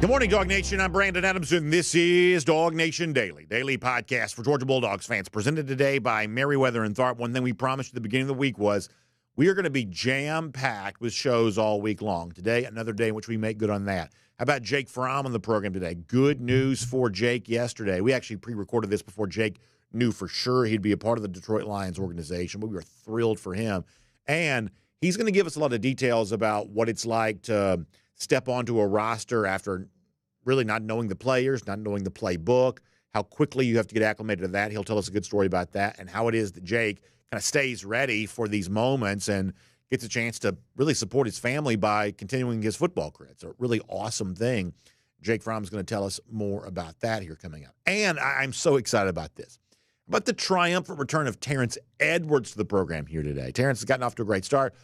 Good morning, Dawg Nation. I'm Brandon Adams, and this is DawgNation Daily, daily podcast for Georgia Bulldogs fans, presented today by Merriweather and Tharp. One thing we promised at the beginning of the week was we are going to be jam-packed with shows all week long. Today, another day in which we make good on that. How about Jake Fromm on the program today? Good news for Jake yesterday. We actually pre-recorded this before Jake knew for sure he'd be a part of the Detroit Lions organization, but we were thrilled for him. And he's going to give us a lot of details about what it's like to step onto a roster after really not knowing the players, not knowing the playbook, how quickly you have to get acclimated to that. He'll tell us a good story about that and how it is that Jake kind of stays ready for these moments and gets a chance to really support his family by continuing his football career. It's a really awesome thing. Jake Fromm is going to tell us more about that here coming up. And I'm so excited about this. About the triumphant return of Terrence Edwards to the program here today. Terrence has gotten off to a great start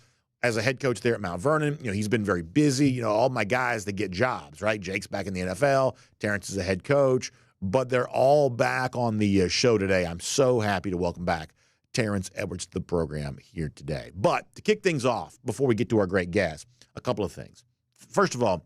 as a head coach there at Mount Vernon. You know, he's been very busy. All my guys that get jobs, right? Jake's back in the NFL. Terrence is a head coach. But they're all back on the show today. I'm so happy to welcome back Terrence Edwards to the program here today. But to kick things off, before we get to our great guest, a couple of things. First of all,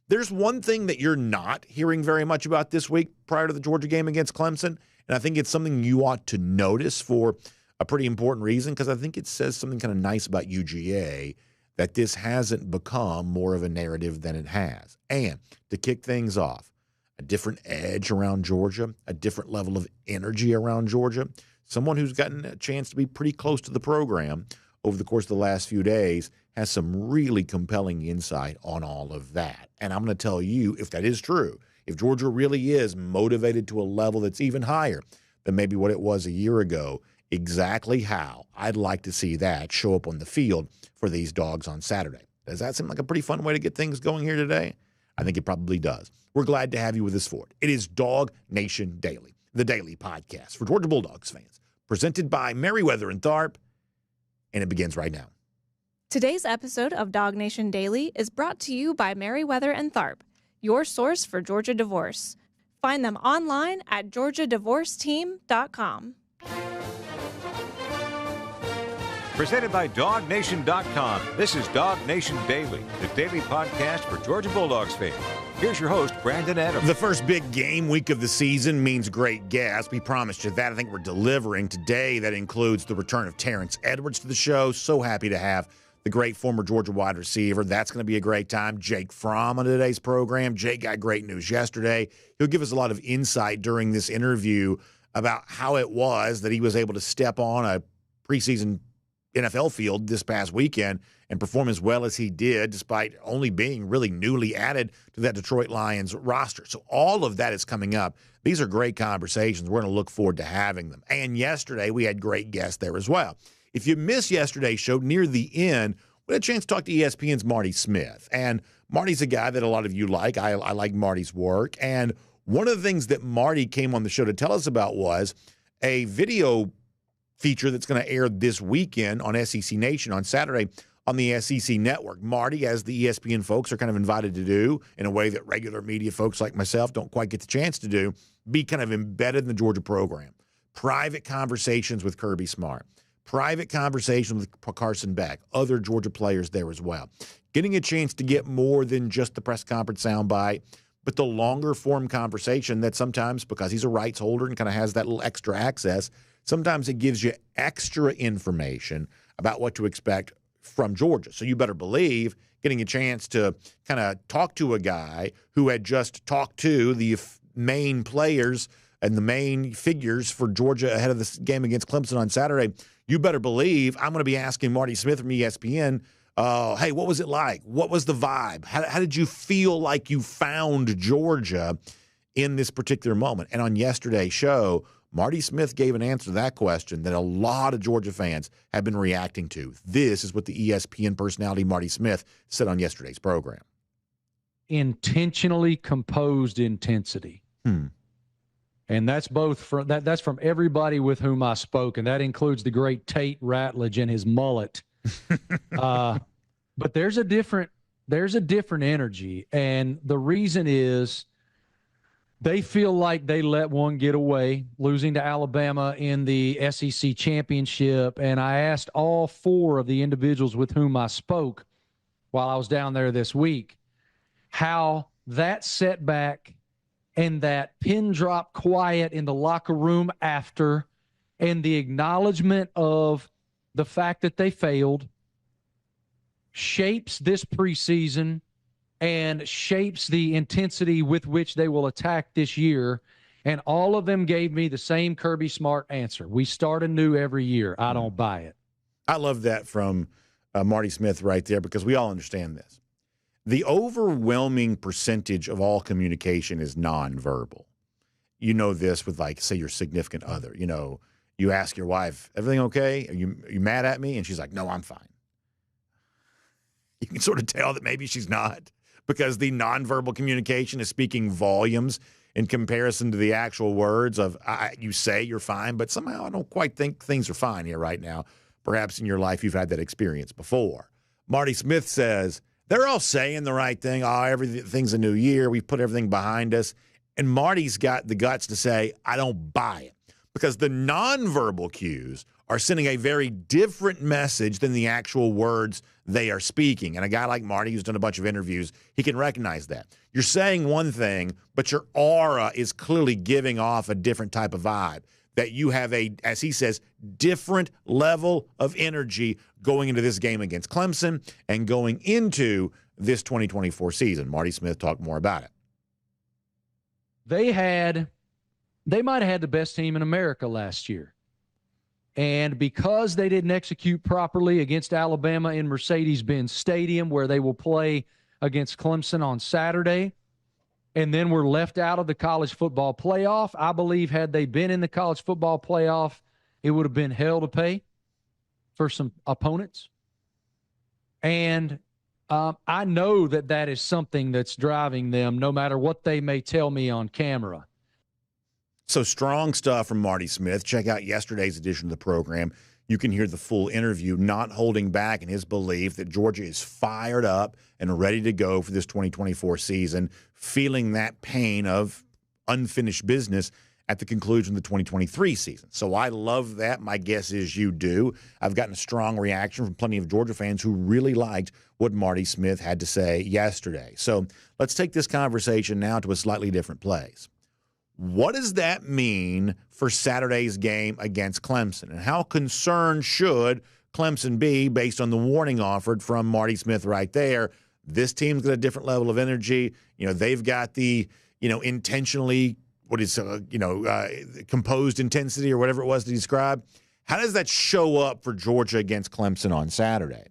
there's one thing that you're not hearing very much about this week prior to the Georgia game against Clemson, and I think it's something you ought to notice for a pretty important reason, because I think it says something kind of nice about UGA, that this hasn't become more of a narrative than it has. And to kick things off, a different edge around Georgia, a different level of energy around Georgia, someone who's gotten a chance to be pretty close to the program over the course of the last few days has some really compelling insight on all of that. And I'm going to tell you, if that is true, if Georgia really is motivated to a level that's even higher than maybe what it was a year ago, exactly how I'd like to see that show up on the field for these Dogs on Saturday. Does that seem like a pretty fun way to get things going here today? I think it probably does. We're glad to have you with us for it. It is DawgNation Daily, the daily podcast for Georgia Bulldogs fans, presented by Merriweather and Tharp, and it begins right now. Today's episode of DawgNation Daily is brought to you by Merriweather and Tharp, your source for Georgia divorce. Find them online at georgiadivorceteam.com. Presented by DawgNation.com. This is DawgNation Daily, the daily podcast for Georgia Bulldogs fans. Here's your host, Brandon Adams. The first big game week of the season means great guests. We promised you that. I think we're delivering today. That includes the return of Terrence Edwards to the show. So happy to have the great former Georgia wide receiver. That's going to be a great time. Jake Fromm on today's program. Jake got great news yesterday. He'll give us a lot of insight during this interview about how it was that he was able to step on a preseason NFL field this past weekend and perform as well as he did, despite only being really newly added to that Detroit Lions roster. So all of that is coming up. These are great conversations. We're going to look forward to having them. And yesterday, we had great guests there as well. If you missed yesterday's show, near the end, we had a chance to talk to ESPN's Marty Smith. And Marty's a guy that a lot of you like. I like Marty's work. And one of the things that Marty came on the show to tell us about was a video feature that's going to air this weekend on SEC Nation on Saturday on the SEC Network. Marty, as the ESPN folks are kind of invited to do in a way that regular media folks like myself don't quite get the chance to do, be kind of embedded in the Georgia program. Private conversations with Kirby Smart. Private conversation with Carson Beck, other Georgia players there as well. Getting a chance to get more than just the press conference soundbite, but the longer form conversation that sometimes, because he's a rights holder and kind of has that little extra access, sometimes it gives you extra information about what to expect from Georgia. So you better believe getting a chance to kind of talk to a guy who had just talked to the main players and the main figures for Georgia ahead of this game against Clemson on Saturday. You better believe I'm going to be asking Marty Smith from ESPN, hey, what was it like? What was the vibe? How did you feel like you found Georgia in this particular moment? And on yesterday's show, Marty Smith gave an answer to that question that a lot of Georgia fans have been reacting to. This is what the ESPN personality Marty Smith said on yesterday's program. Intentionally composed intensity. And that's that's from everybody with whom I spoke, and that includes the great Tate Ratledge and his mullet. But there's a different energy, and the reason is they feel like they let one get away, losing to Alabama in the SEC championship. And I asked all four of the individuals with whom I spoke while I was down there this week how that setback and that pin drop quiet in the locker room after, and the acknowledgement of the fact that they failed, shapes this preseason and shapes the intensity with which they will attack this year. And all of them gave me the same Kirby Smart answer. We start anew every year. I don't buy it. I love that from Marty Smith right there, because we all understand this. The overwhelming percentage of all communication is nonverbal. You know this with, like, say, your significant other. You know, you ask your wife, everything okay? Are you mad at me? And she's like, no, I'm fine. You can sort of tell that maybe she's not, because the nonverbal communication is speaking volumes in comparison to the actual words of you say you're fine, but somehow I don't quite think things are fine here right now. Perhaps in your life you've had that experience before. Marty Smith says, they're all saying the right thing. Oh, everything's a new year. We've put everything behind us. And Marty's got the guts to say, I don't buy it. Because the nonverbal cues are sending a very different message than the actual words they are speaking. And a guy like Marty, who's done a bunch of interviews, he can recognize that. You're saying one thing, but your aura is clearly giving off a different type of vibe. That you have a, as he says, different level of energy going into this game against Clemson and going into this 2024 season. Marty Smith talked more about it. They might have had the best team in America last year. And because they didn't execute properly against Alabama in Mercedes-Benz Stadium, where they will play against Clemson on Saturday, and then were left out of the college football playoff, I believe had they been in the college football playoff, it would have been hell to pay for some opponents. And I know that is something that's driving them, no matter what they may tell me on camera. So strong stuff from Marty Smith. Check out yesterday's edition of the program. You can hear the full interview, not holding back in his belief that Georgia is fired up and ready to go for this 2024 season, feeling that pain of unfinished business at the conclusion of the 2023 season. So I love that. My guess is you do. I've gotten a strong reaction from plenty of Georgia fans who really liked what Marty Smith had to say yesterday. So let's take this conversation now to a slightly different place. What does that mean for Saturday's game against Clemson? And how concerned should Clemson be based on the warning offered from Marty Smith right there? This team's got a different level of energy. You know, they've got the, intentionally, composed intensity or whatever it was to describe. How does that show up for Georgia against Clemson on Saturday?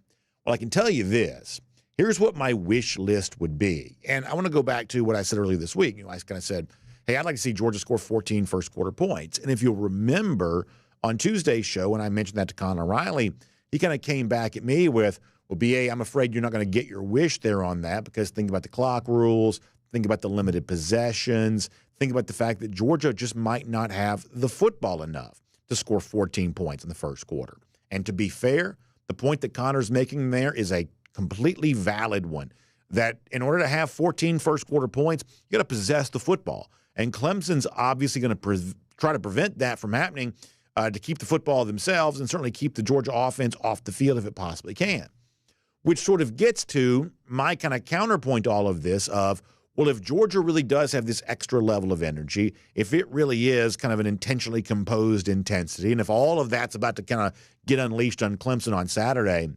Well, I can tell you this. Here's what my wish list would be. And I want to go back to what I said earlier this week. I kind of said, hey, I'd like to see Georgia score 14 first-quarter points. And if you'll remember on Tuesday's show, when I mentioned that to Connor Riley, he kind of came back at me with, well, BA, I'm afraid you're not going to get your wish there on that, because think about the clock rules, think about the limited possessions, think about the fact that Georgia just might not have the football enough to score 14 points in the first quarter. And to be fair, the point that Connor's making there is a completely valid one, that in order to have 14 first-quarter points, you got to possess the football. And Clemson's obviously going to try to prevent that from happening to keep the football themselves and certainly keep the Georgia offense off the field if it possibly can. Which sort of gets to my kind of counterpoint to all of this of, well, if Georgia really does have this extra level of energy, if it really is kind of an intentionally composed intensity, and if all of that's about to kind of get unleashed on Clemson on Saturday,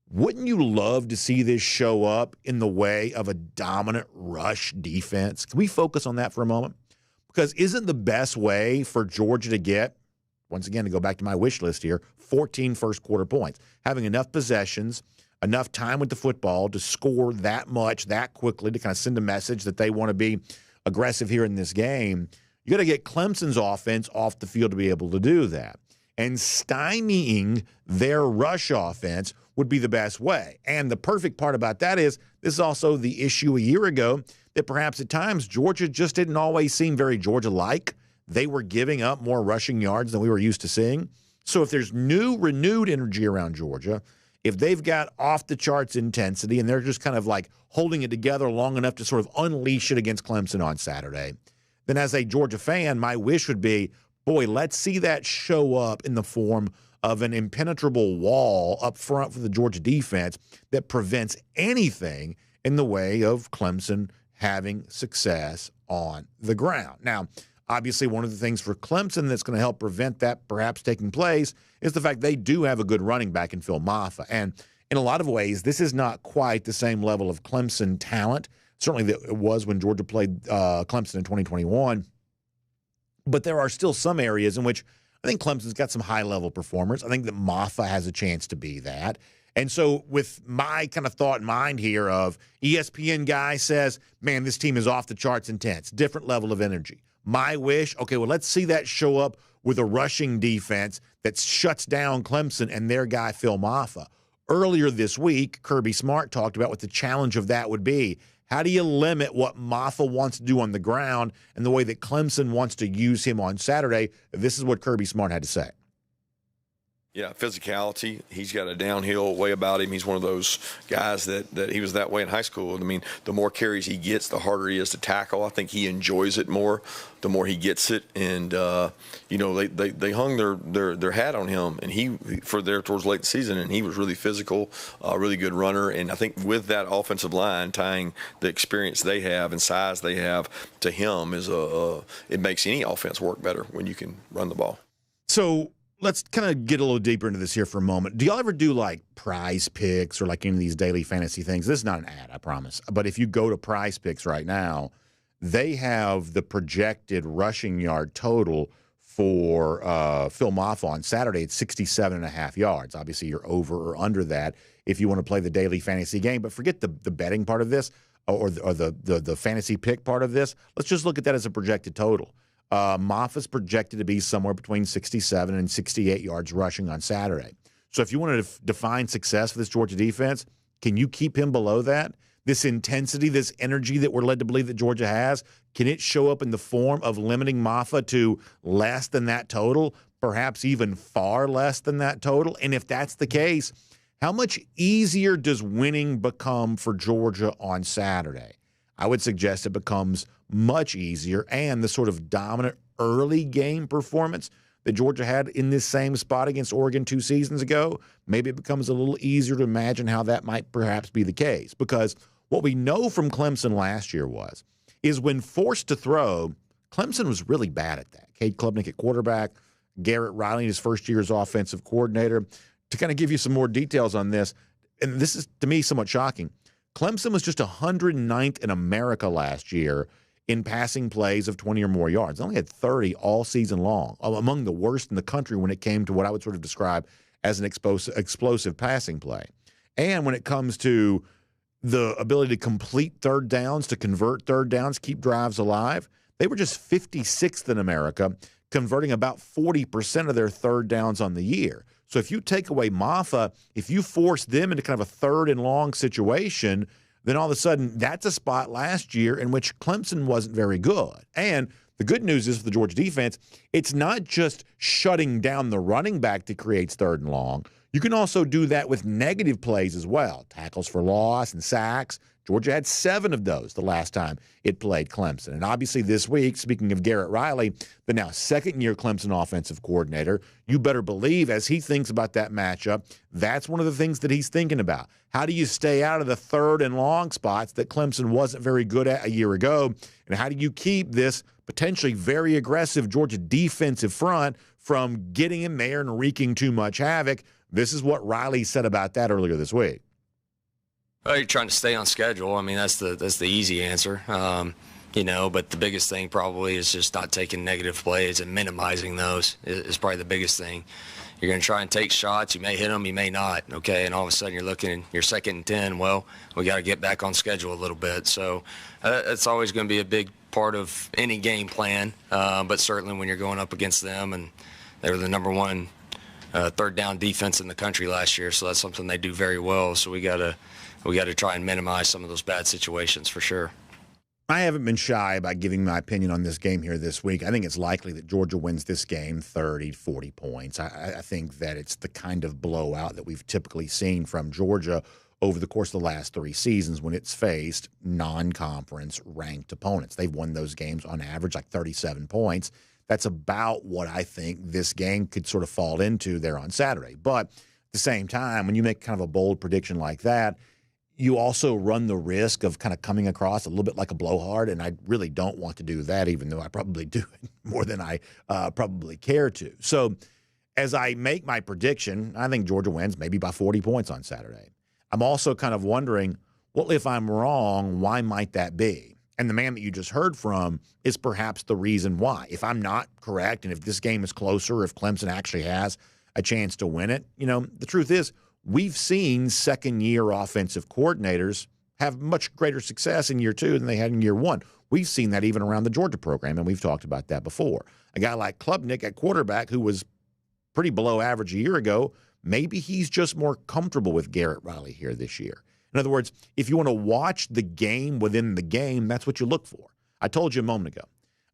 wouldn't you love to see this show up in the way of a dominant rush defense? Can we focus on that for a moment? Because isn't the best way for Georgia to get, once again, to go back to my wish list here, 14 first-quarter points, having enough possessions, enough time with the football to score that much, that quickly, to kind of send a message that they want to be aggressive here in this game? You got to get Clemson's offense off the field to be able to do that. And stymieing their rush offense would be the best way. And the perfect part about that is this is also the issue a year ago that perhaps at times Georgia just didn't always seem very Georgia-like. They were giving up more rushing yards than we were used to seeing. So if there's renewed energy around Georgia, if they've got off-the-charts intensity and they're just kind of like holding it together long enough to sort of unleash it against Clemson on Saturday, then as a Georgia fan, my wish would be, boy, let's see that show up in the form of an impenetrable wall up front for the Georgia defense that prevents anything in the way of Clemson having success on the ground. Now, obviously, one of the things for Clemson that's going to help prevent that perhaps taking place is the fact they do have a good running back in Phil Maffa. And in a lot of ways, this is not quite the same level of Clemson talent. Certainly it was when Georgia played Clemson in 2021. But there are still some areas in which I think Clemson's got some high-level performers. I think that Maffa has a chance to be that. And so with my kind of thought in mind here of ESPN guy says, man, this team is off the charts intense, different level of energy. My wish, okay, well, let's see that show up with a rushing defense that shuts down Clemson and their guy Phil Maffa. Earlier this week, Kirby Smart talked about what the challenge of that would be. How do you limit what Maffa wants to do on the ground and the way that Clemson wants to use him on Saturday? This is what Kirby Smart had to say. Yeah, physicality. He's got a downhill way about him. He's one of those guys that he was that way in high school. I mean, the more carries he gets, the harder he is to tackle. I think he enjoys it more the more he gets it. And, they hung their hat on him and towards late season, and he was really physical, really good runner. And I think with that offensive line, tying the experience they have and size they have to him it makes any offense work better when you can run the ball. So let's kind of get a little deeper into this here for a moment. Do y'all ever do like prize picks or like any of these daily fantasy things? This is not an ad, I promise. But if you go to Prize Picks right now, they have the projected rushing yard total for Phil Maffa on Saturday at 67.5 yards. Obviously, you're over or under that if you want to play the daily fantasy game. But forget the betting part of this or the fantasy pick part of this. Let's just look at that as a projected total. Maffa's projected to be somewhere between 67 and 68 yards rushing on Saturday. So if you want to define success for this Georgia defense, can you keep him below that? This intensity, this energy that we're led to believe that Georgia has, can it show up in the form of limiting Maffa to less than that total, perhaps even far less than that total? And if that's the case, how much easier does winning become for Georgia on Saturday? I would suggest it becomes much easier, and the sort of dominant early game performance that Georgia had in this same spot against Oregon 2 seasons ago, maybe it becomes a little easier to imagine how that might perhaps be the case. Because what we know from Clemson last year is when forced to throw, Clemson was really bad at that. Cade Klubnik at quarterback, Garrett Riley in his first year as offensive coordinator. To kind of give you some more details on this, and this is to me somewhat shocking, Clemson was just 109th in America last year in passing plays of 20 or more yards. They only had 30 all season long, among the worst in the country when it came to what I would sort of describe as an explosive passing play. And when it comes to the ability to complete third downs, to convert third downs, keep drives alive, they were just 56th in America, converting about 40% of their third downs on the year. So if you take away Maffa, if you force them into kind of a third and long situation, then all of a sudden that's a spot last year in which Clemson wasn't very good. And the good news is for the Georgia defense, it's not just shutting down the running back that creates third and long. You can also do that with negative plays as well, tackles for loss and sacks. Georgia had 7 of those the last time it played Clemson. And obviously this week, speaking of Garrett Riley, the now second-year Clemson offensive coordinator, you better believe as he thinks about that matchup, that's one of the things that he's thinking about. How do you stay out of the third and long spots that Clemson wasn't very good at a year ago? And how do you keep this potentially very aggressive Georgia defensive front from getting in there and wreaking too much havoc? This is what Riley said about that earlier this week. Well, you're trying to stay on schedule. I mean, that's the easy answer. But the biggest thing probably is just not taking negative plays and minimizing those is probably the biggest thing. You're going to try and take shots. You may hit them, you may not, okay? And all of a sudden you're looking at your 2nd and 10. Well, we got to get back on schedule a little bit. So it's always going to be a big part of any game plan, but certainly when you're going up against them, and they were the number 1 third down defense in the country last year, so that's something they do very well. So we got to try and minimize some of those bad situations for sure. I haven't been shy about giving my opinion on this game here this week. I think it's likely that Georgia wins this game 30, 40 points. I think that it's the kind of blowout that we've typically seen from Georgia over the course of the last 3 seasons when it's faced non-conference ranked opponents. They've won those games on average like 37 points. That's about what I think this game could sort of fall into there on Saturday. But at the same time, when you make kind of a bold prediction like that, you also run the risk of kind of coming across a little bit like a blowhard, and I really don't want to do that, even though I probably do it more than I probably care to. So as I make my prediction, I think Georgia wins maybe by 40 points on Saturday. I'm also kind of wondering, well, if I'm wrong, why might that be? And the man that you just heard from is perhaps the reason why. If I'm not correct, and if this game is closer, if Clemson actually has a chance to win it, the truth is we've seen second-year offensive coordinators have much greater success in year 2 than they had in year 1. We've seen that even around the Georgia program, and we've talked about that before. A guy like Klubnik at quarterback, who was pretty below average a year ago, maybe he's just more comfortable with Garrett Riley here this year. In other words, if you want to watch the game within the game, that's what you look for. I told you a moment ago,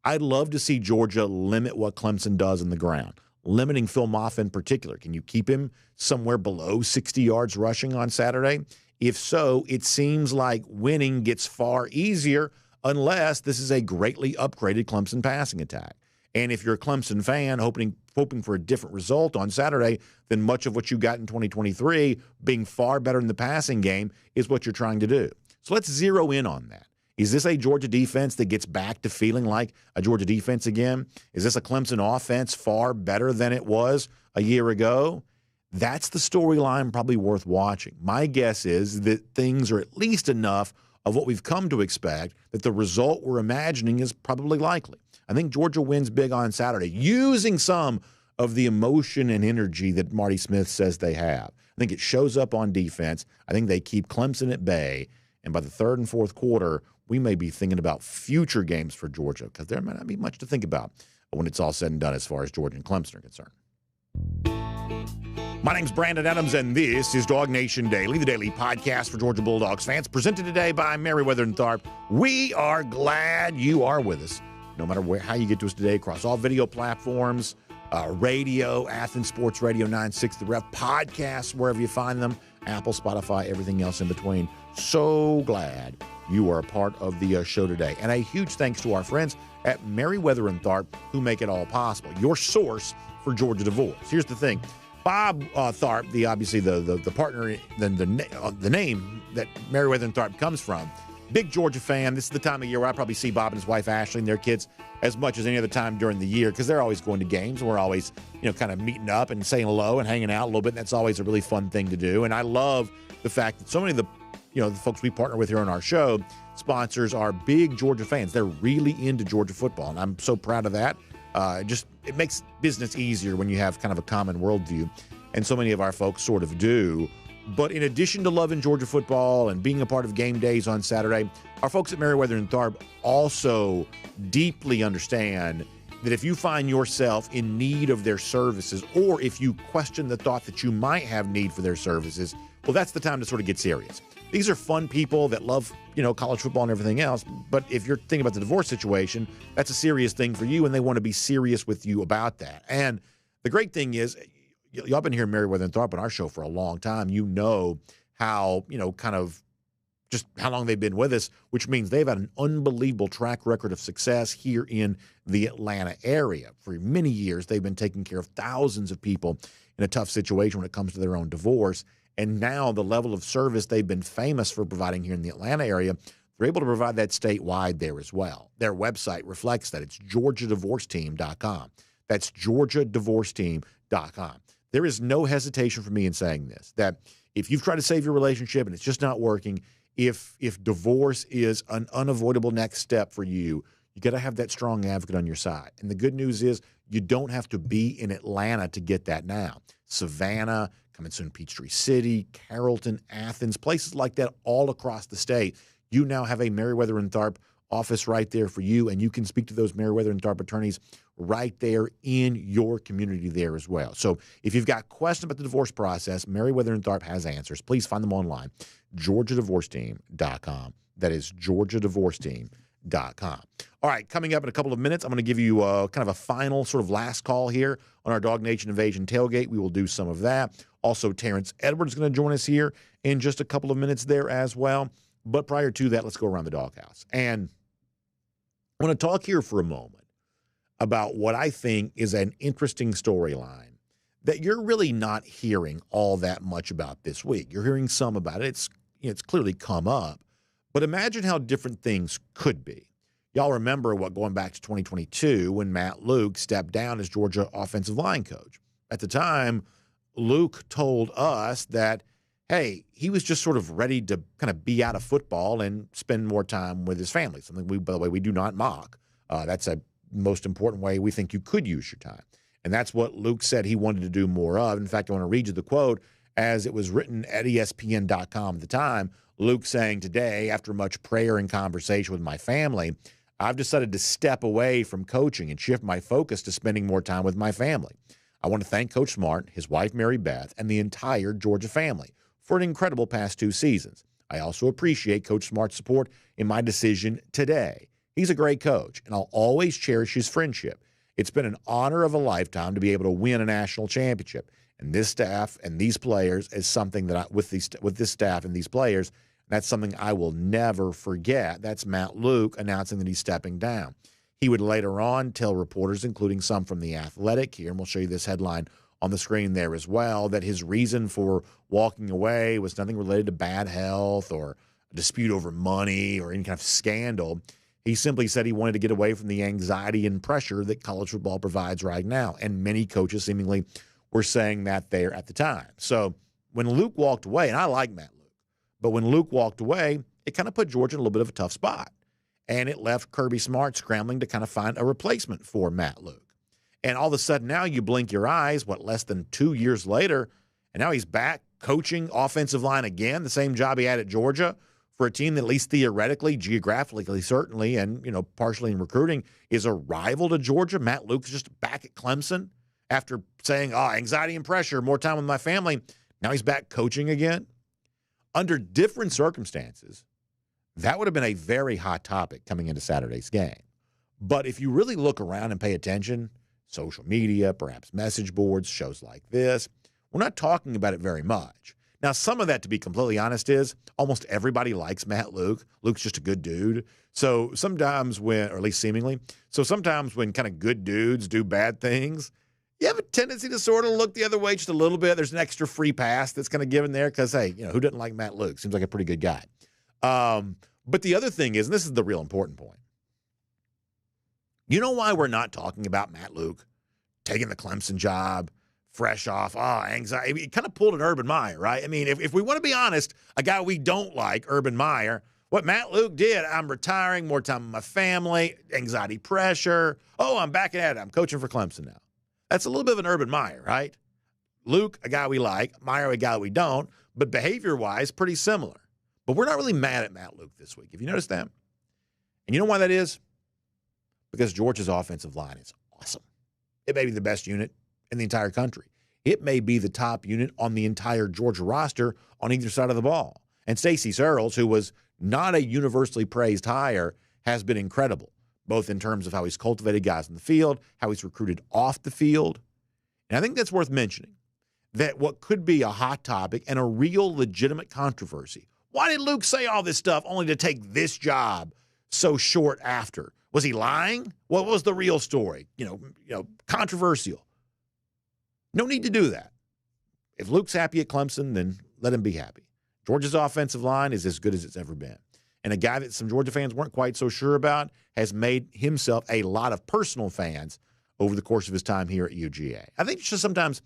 I'd love to see Georgia limit what Clemson does in the ground, limiting Phil Mafah in particular. Can you keep him somewhere below 60 yards rushing on Saturday? If so, it seems like winning gets far easier unless this is a greatly upgraded Clemson passing attack. And if you're a Clemson fan hoping for a different result on Saturday than much of what you got in 2023, being far better in the passing game is what you're trying to do. So let's zero in on that. Is this a Georgia defense that gets back to feeling like a Georgia defense again? Is this a Clemson offense far better than it was a year ago? That's the storyline probably worth watching. My guess is that things are at least enough of what we've come to expect that the result we're imagining is probably likely. I think Georgia wins big on Saturday, using some of the emotion and energy that Marty Smith says they have. I think it shows up on defense. I think they keep Clemson at bay. And by the third and fourth quarter, we may be thinking about future games for Georgia because there might not be much to think about when it's all said and done as far as Georgia and Clemson are concerned. My name's Brandon Adams, and this is DawgNation Daily, the daily podcast for Georgia Bulldogs fans, presented today by Merriweather and Tharp. We are glad you are with us, no matter how you get to us today, across all video platforms, radio, Athens Sports Radio 960, the Ref, podcasts, wherever you find them, Apple, Spotify, everything else in between. So glad you are a part of the show today. And a huge thanks to our friends at Merriweather and Tharp who make it all possible, your source for Georgia divorce. Here's the thing. Bob Tharp, obviously the partner, the name that Merriweather and Tharp comes from, big Georgia fan. This is the time of year where I probably see Bob and his wife Ashley and their kids as much as any other time during the year because they're always going to games. We're always, kind of meeting up and saying hello and hanging out a little bit. And that's always a really fun thing to do. And I love the fact that so many of the the folks we partner with here on our show, sponsors, are big Georgia fans. They're really into Georgia football, and I'm so proud of that. It makes business easier when you have kind of a common worldview, and so many of our folks sort of do. But in addition to loving Georgia football and being a part of game days on Saturday, our folks at Merriweather and Tharp also deeply understand that if you find yourself in need of their services, or if you question the thought that you might have need for their services, well, that's the time to sort of get serious. These are fun people that love, college football and everything else. But if you're thinking about the divorce situation, that's a serious thing for you, and they want to be serious with you about that. And the great thing is, y'all been hearing Merriweather and Tharp on our show for a long time. You know how, kind of just how long they've been with us, which means they've had an unbelievable track record of success here in the Atlanta area. For many years, they've been taking care of thousands of people in a tough situation when it comes to their own divorce. And now the level of service they've been famous for providing here in the Atlanta area, they're able to provide that statewide there as well. Their website reflects that. It's GeorgiaDivorceTeam.com. That's GeorgiaDivorceTeam.com. There is no hesitation for me in saying this, that if you've tried to save your relationship and it's just not working, if divorce is an unavoidable next step for you, you got to have that strong advocate on your side. And the good news is you don't have to be in Atlanta to get that now. Savannah, coming soon, Peachtree City, Carrollton, Athens, places like that all across the state. You now have a Merriweather and Tharp office right there for you, and you can speak to those Merriweather and Tharp attorneys right there in your community there as well. So if you've got questions about the divorce process, Merriweather and Tharp has answers. Please find them online, GeorgiaDivorceTeam.com. That is GeorgiaDivorceTeam.com. All right, coming up in a couple of minutes, I'm going to give you kind of a final sort of last call here on our DawgNation Invasion tailgate. We will do some of that. Also, Terrence Edwards is going to join us here in just a couple of minutes there as well. But prior to that, let's go around the doghouse. And I want to talk here for a moment about what I think is an interesting storyline that you're really not hearing all that much about this week. You're hearing some about it. it's clearly come up. But imagine how different things could be. Y'all remember going back to 2022 when Matt Luke stepped down as Georgia offensive line coach. At the time, Luke told us that, hey, he was just sort of ready to kind of be out of football and spend more time with his family, something by the way, we do not mock. That's a most important way we think you could use your time. And that's what Luke said he wanted to do more of. In fact, I want to read you the quote as it was written at ESPN.com at the time. Luke saying, today, after much prayer and conversation with my family, I've decided to step away from coaching and shift my focus to spending more time with my family. I want to thank Coach Smart, his wife Mary Beth, and the entire Georgia family for an incredible past 2 seasons. I also appreciate Coach Smart's support in my decision today. He's a great coach, and I'll always cherish his friendship. It's been an honor of a lifetime to be able to win a national championship. And this staff and these players is something that with this staff and these players, that's something I will never forget. That's Matt Luke announcing that he's stepping down. He would later on tell reporters, including some from The Athletic here, and we'll show you this headline on the screen there as well, that his reason for walking away was nothing related to bad health or a dispute over money or any kind of scandal. He simply said he wanted to get away from the anxiety and pressure that college football provides right now, and many coaches seemingly were saying that there at the time. So when Luke walked away, and I like Matt Luke, but when Luke walked away, it kind of put Georgia in a little bit of a tough spot. And it left Kirby Smart scrambling to kind of find a replacement for Matt Luke. And all of a sudden now you blink your eyes, less than 2 years later, and now he's back coaching offensive line again, the same job he had at Georgia for a team that at least theoretically, geographically, certainly, and, partially in recruiting, is a rival to Georgia. Matt Luke's just back at Clemson after saying, anxiety and pressure, more time with my family. Now he's back coaching again. Under different circumstances, that would have been a very hot topic coming into Saturday's game. But if you really look around and pay attention, social media, perhaps message boards, shows like this, we're not talking about it very much. Now, some of that, to be completely honest, is almost everybody likes Matt Luke. Luke's just a good dude. So sometimes or at least seemingly, sometimes when kind of good dudes do bad things, you have a tendency to sort of look the other way just a little bit. There's an extra free pass that's kind of given there because, hey, who doesn't like Matt Luke? Seems like a pretty good guy. But the other thing is, and this is the real important point, you know why we're not talking about Matt Luke taking the Clemson job, fresh off, anxiety? It kind of pulled an Urban Meyer, right? I mean, if we want to be honest, a guy we don't like, Urban Meyer, what Matt Luke did, I'm retiring, more time with my family, anxiety, pressure. I'm back at it. I'm coaching for Clemson now. That's a little bit of an Urban Meyer, right? Luke, a guy we like, Meyer, a guy we don't, but behavior-wise, pretty similar. But we're not really mad at Matt Luke this week. Have you noticed that? And you know why that is? Because Georgia's offensive line is awesome. It may be the best unit in the entire country. It may be the top unit on the entire Georgia roster on either side of the ball. And Stacey Searles, who was not a universally praised hire, has been incredible, both in terms of how he's cultivated guys in the field, how he's recruited off the field. And I think that's worth mentioning, that what could be a hot topic and a real legitimate controversy. Why did Luke say all this stuff only to take this job so short after? Was he lying? What was the real story? Controversial. No need to do that. If Luke's happy at Clemson, then let him be happy. Georgia's offensive line is as good as it's ever been. And a guy that some Georgia fans weren't quite so sure about has made himself a lot of personal fans over the course of his time here at UGA. I think it's just sometimes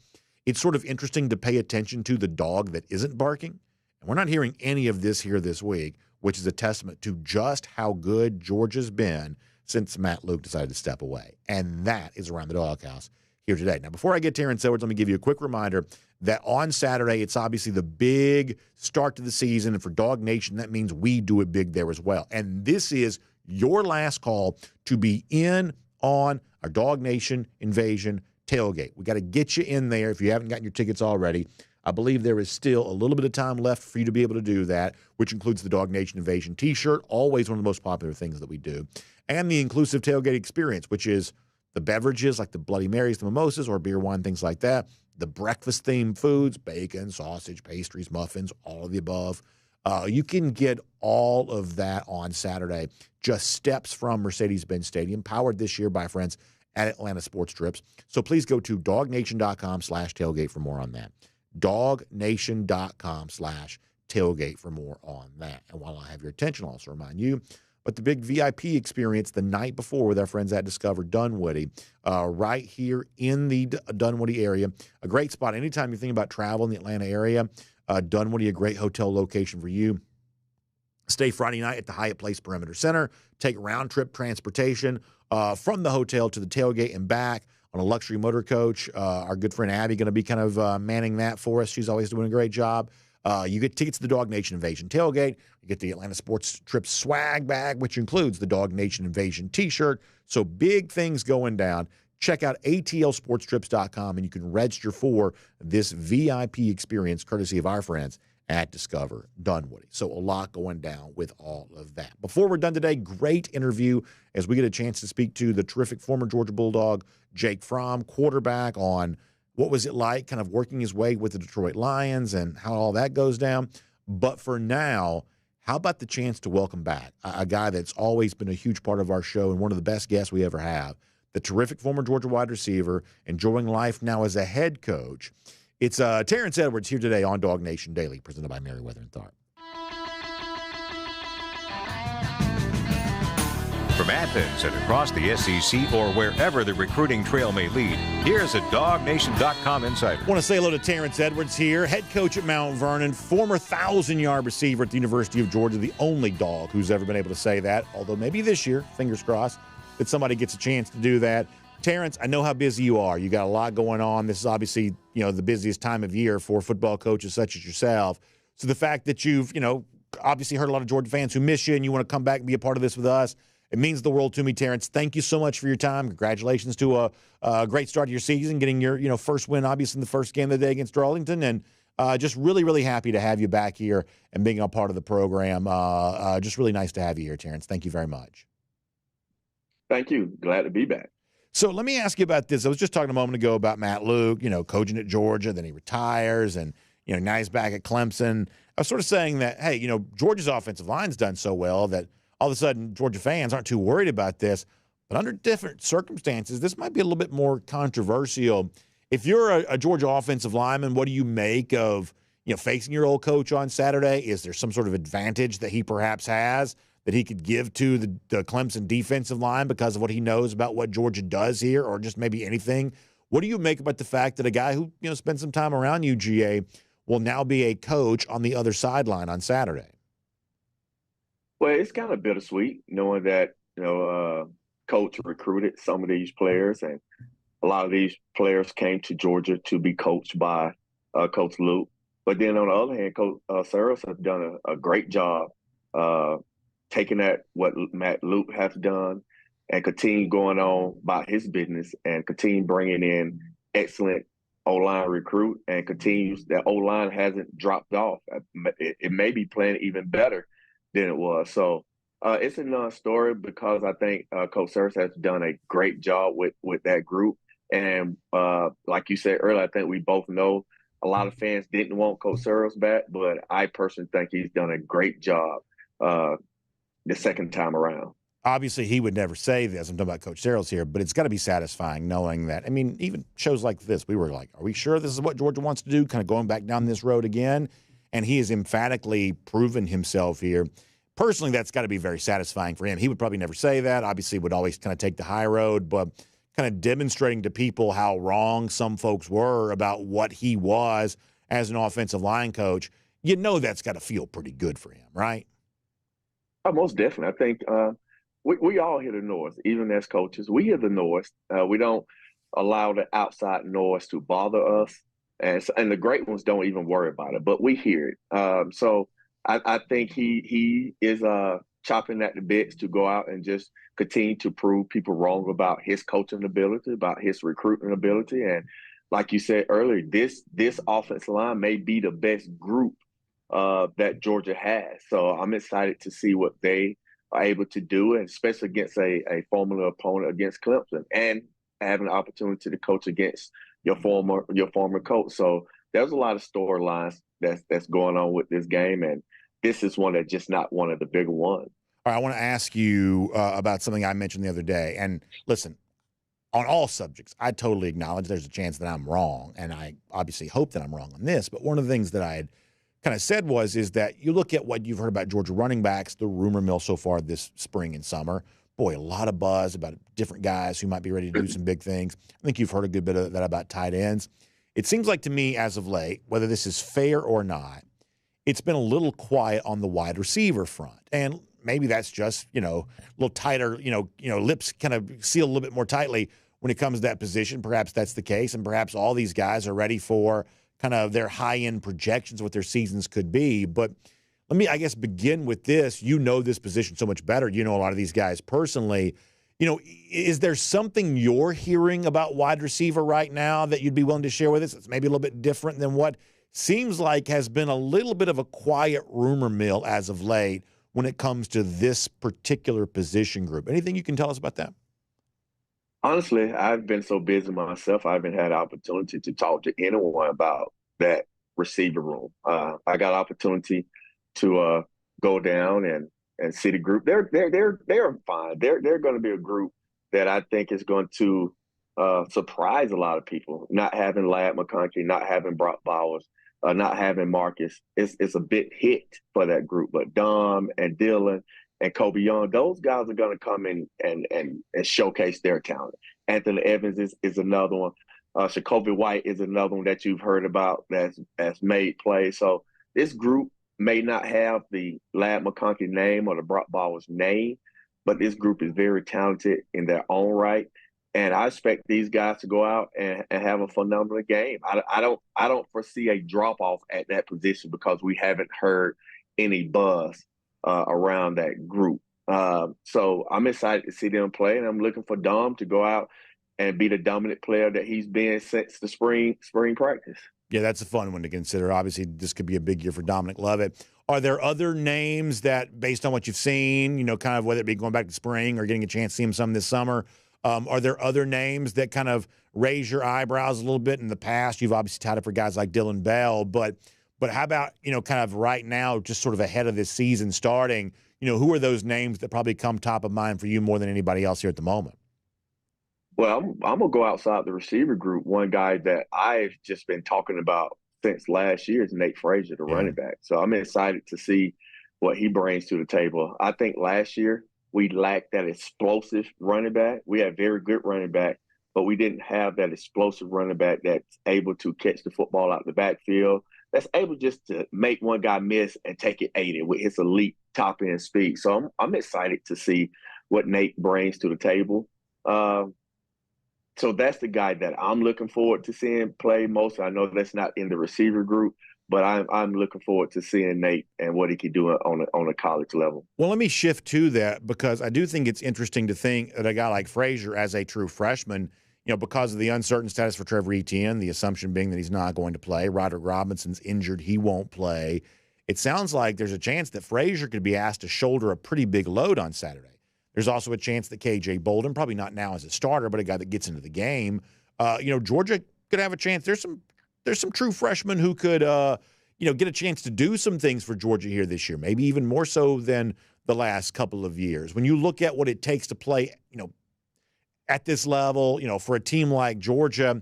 it's sort of interesting to pay attention to the dog that isn't barking. And we're not hearing any of this here this week, which is a testament to just how good Georgia's been since Matt Luke decided to step away. And that is Around the Doghouse here today. Now, before I get Terrence Edwards, let me give you a quick reminder that on Saturday, it's obviously the big start to the season. And for DawgNation, that means we do it big there as well. And this is your last call to be in on our DawgNation Invasion tailgate. We got to get you in there if you haven't gotten your tickets already. I believe there is still a little bit of time left for you to be able to do that, which includes the DawgNation Invasion t-shirt, always one of the most popular things that we do, and the inclusive tailgate experience, which is the beverages like the Bloody Marys, the mimosas, or beer, wine, things like that, the breakfast-themed foods, bacon, sausage, pastries, muffins, all of the above. You can get all of that on Saturday, just steps from Mercedes-Benz Stadium, powered this year by friends at Atlanta Sports Trips. So please go to DawgNation.com/tailgate for more on that. DawgNation.com/tailgate. tailgate for more on that. And while I have your attention, I'll also remind you, but the big VIP experience the night before with our friends at Discover Dunwoody, right here in the Dunwoody area. A great spot. Anytime you're thinking about travel in the Atlanta area, Dunwoody, a great hotel location for you. Stay Friday night at the Hyatt Place Perimeter Center. Take round-trip transportation from the hotel to the tailgate and back on a luxury motor coach. Our good friend Abby going to be kind of manning that for us. She's always doing a great job. You get tickets to the DawgNation Invasion tailgate. You get the Atlanta Sports Trip swag bag, which includes the DawgNation Invasion t-shirt. So big things going down. Check out atlsportstrips.com, and you can register for this VIP experience courtesy of our friends at Discover Dunwoody. So a lot going down with all of that. Before we're done today, great interview as we get a chance to speak to the terrific former Georgia Bulldog, Jake Fromm, quarterback, on what was it like kind of working his way with the Detroit Lions and how all that goes down. But for now, how about the chance to welcome back a guy that's always been a huge part of our show and one of the best guests we ever have, the terrific former Georgia wide receiver, enjoying life now as a head coach. It's Terrence Edwards here today on DawgNation Daily, presented by Merriweather and Tharp. From Athens and across the SEC or wherever the recruiting trail may lead, here's a DawgNation.com insider. I want to say hello to Terrence Edwards here, head coach at Mount Vernon, former 1,000-yard receiver at the University of Georgia, the only Dawg who's ever been able to say that, although maybe this year, fingers crossed, that somebody gets a chance to do that. Terrence, I know how busy you are. You got a lot going on. This is obviously, the busiest time of year for football coaches such as yourself. So the fact that you've, obviously heard a lot of Georgia fans who miss you and you want to come back and be a part of this with us, it means the world to me, Terrence. Thank you so much for your time. Congratulations to a great start to your season, getting your first win, obviously, in the first game of the day against Darlington. And just really, really happy to have you back here and being a part of the program. Just really nice to have you here, Terrence. Thank you very much. Thank you. Glad to be back. So let me ask you about this. I was just talking a moment ago about Matt Luke, coaching at Georgia, then he retires, and, now he's back at Clemson. I was sort of saying that, hey, Georgia's offensive line's done so well that all of a sudden Georgia fans aren't too worried about this. But under different circumstances, this might be a little bit more controversial. If you're a Georgia offensive lineman, what do you make of, facing your old coach on Saturday? Is there some sort of advantage that he perhaps has that he could give to the Clemson defensive line because of what he knows about what Georgia does here, or just maybe anything? What do you make about the fact that a guy who, spent some time around UGA will now be a coach on the other sideline on Saturday? Well, it's kind of bittersweet knowing that, coach recruited some of these players, and a lot of these players came to Georgia to be coached by Coach Luke. But then on the other hand, Coach Saros has done a great job taking that, what Matt Luke has done, and continue going on about his business and continue bringing in excellent O-line recruit, and continues that O-line hasn't dropped off. It may be playing even better than it was. So it's a non-story because I think Coach Saros has done a great job with that group. And like you said earlier, I think we both know a lot of fans didn't want Coach Saros back, but I personally think he's done a great job the second time around. Obviously, he would never say this. I'm talking about Coach Saros here, but it's got to be satisfying knowing that. I mean, even shows like this, we were like, are we sure this is what Georgia wants to do? Kind of going back down this road again. And he has emphatically proven himself here. Personally, that's got to be very satisfying for him. He would probably never say that. Obviously, would always kind of take the high road, but kind of demonstrating to people how wrong some folks were about what he was as an offensive line coach. That's got to feel pretty good for him, right? Oh, most definitely. I think we all hear the noise, even as coaches. We hear the noise. We don't allow the outside noise to bother us. And the great ones don't even worry about it, but we hear it. So I think he is chopping at the bits to go out and just continue to prove people wrong about his coaching ability, about his recruiting ability. And like you said earlier, this offensive line may be the best group that Georgia has. So I'm excited to see what they are able to do, and especially against a formidable opponent against Clemson, and having an opportunity to coach against your former coach. So there's a lot of storylines that's going on with this game, and this is one that's just not one of the bigger ones. All right, I want to ask you about something I mentioned the other day. And listen, on all subjects, I totally acknowledge there's a chance that I'm wrong, and I obviously hope that I'm wrong on this. But one of the things that I had kind of said is that you look at what you've heard about Georgia running backs, the rumor mill so far this spring and summer. Boy, a lot of buzz about different guys who might be ready to do some big things. I think you've heard a good bit of that about tight ends. It seems like to me as of late, whether this is fair or not, it's been a little quiet on the wide receiver front. And maybe that's just, a little tighter, lips kind of seal a little bit more tightly when it comes to that position. Perhaps that's the case, and perhaps all these guys are ready for kind of their high-end projections, what their seasons could be. But let me, I guess, begin with this. You know this position so much better. You know a lot of these guys personally. Is there something you're hearing about wide receiver right now that you'd be willing to share with us? It's maybe a little bit different than what seems like has been a little bit of a quiet rumor mill as of late when it comes to this particular position group. Anything you can tell us about that? Honestly, I've been so busy myself, I haven't had opportunity to talk to anyone about that receiver room. I got opportunity to go down and see the group. They're fine. They're going to be a group that I think is going to surprise a lot of people. Not having Ladd McConkey, not having Brock Bowers, not having Marcus, it's a big hit for that group. But Dom and Dylan and Kobe Young, those guys are going to come in and showcase their talent. Anthony Evans is another one. Shakobi White is another one that you've heard about that's made plays. So this group may not have the Ladd McConkey name or the Brock Bowers name, but this group is very talented in their own right. And I expect these guys to go out and have a phenomenal game. I don't foresee a drop-off at that position because we haven't heard any buzz around that group. So I'm excited to see them play, and I'm looking for Dom to go out and be the dominant player that he's been since the spring practice. Yeah, that's a fun one to consider. Obviously, this could be a big year for Dominic Lovett. Are there other names that, based on what you've seen, kind of whether it be going back to spring or getting a chance to see him some this summer, are there other names that kind of raise your eyebrows a little bit? In the past, you've obviously touted for guys like Dylan Bell, but how about, kind of right now, just sort of ahead of this season starting, who are those names that probably come top of mind for you more than anybody else here at the moment? Well, I'm going to go outside the receiver group. One guy that I've just been talking about since last year is Nate Frazier, the running back. So I'm excited to see what he brings to the table. I think last year we lacked that explosive running back. We had very good running back, but we didn't have that explosive running back that's able to catch the football out of the backfield, that's able just to make one guy miss and take it 80 with his elite top-end speed. So I'm excited to see what Nate brings to the table. So that's the guy that I'm looking forward to seeing play most. I know that's not in the receiver group, but I'm looking forward to seeing Nate and what he can do on a college level. Well, let me shift to that because I do think it's interesting to think that a guy like Frazier as a true freshman, because of the uncertain status for Trevor Etienne, the assumption being that he's not going to play, Roderick Robinson's injured, he won't play. It sounds like there's a chance that Frazier could be asked to shoulder a pretty big load on Saturday. There's also a chance that KJ Bolden, probably not now as a starter, but a guy that gets into the game, Georgia could have a chance. There's some true freshmen who could, get a chance to do some things for Georgia here this year, maybe even more so than the last couple of years. When you look at what it takes to play, at this level, for a team like Georgia,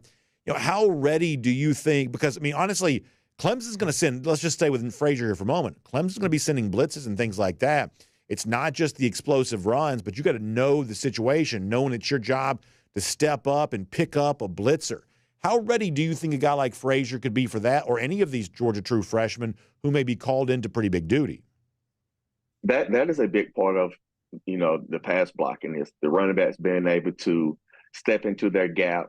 how ready do you think? Because, honestly, Clemson's going to send, let's just stay with Frazier here for a moment. Clemson's going to be sending blitzes and things like that. It's not just the explosive runs, but you got to know the situation, knowing it's your job to step up and pick up a blitzer. How ready do you think a guy like Frazier could be for that, or any of these Georgia true freshmen who may be called into pretty big duty? That is a big part of, the pass blocking is the running backs being able to step into their gap.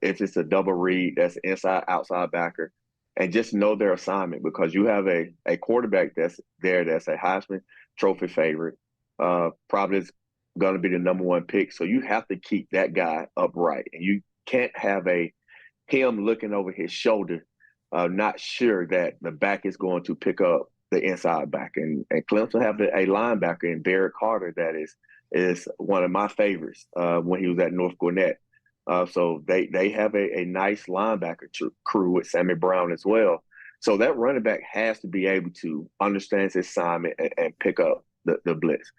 If it's a double read, that's inside, outside backer, and just know their assignment because you have a quarterback that's there that's a Heisman Trophy favorite, probably is going to be the number one pick. So you have to keep that guy upright, and you can't have him looking over his shoulder, not sure that the back is going to pick up the inside back. And Clemson have a linebacker in Barrett Carter that is one of my favorites when he was at North Gwinnett. So they have a nice linebacker crew with Sammy Brown as well. So that running back has to be able to understand his assignment and pick up the blitz.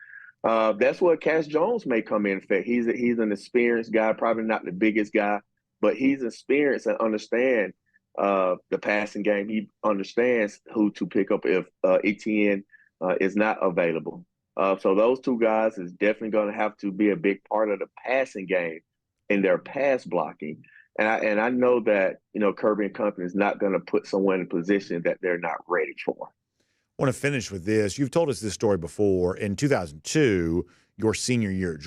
That's where Cash Jones may come in effect. He's an experienced guy, probably not the biggest guy, but he's experienced and understand the passing game. He understands who to pick up if ETN is not available. So those two guys is definitely going to have to be a big part of the passing game in their pass blocking. And I know that, Kirby and company is not going to put someone in a position that they're not ready for. I want to finish with this. You've told us this story before. In 2002, your senior year at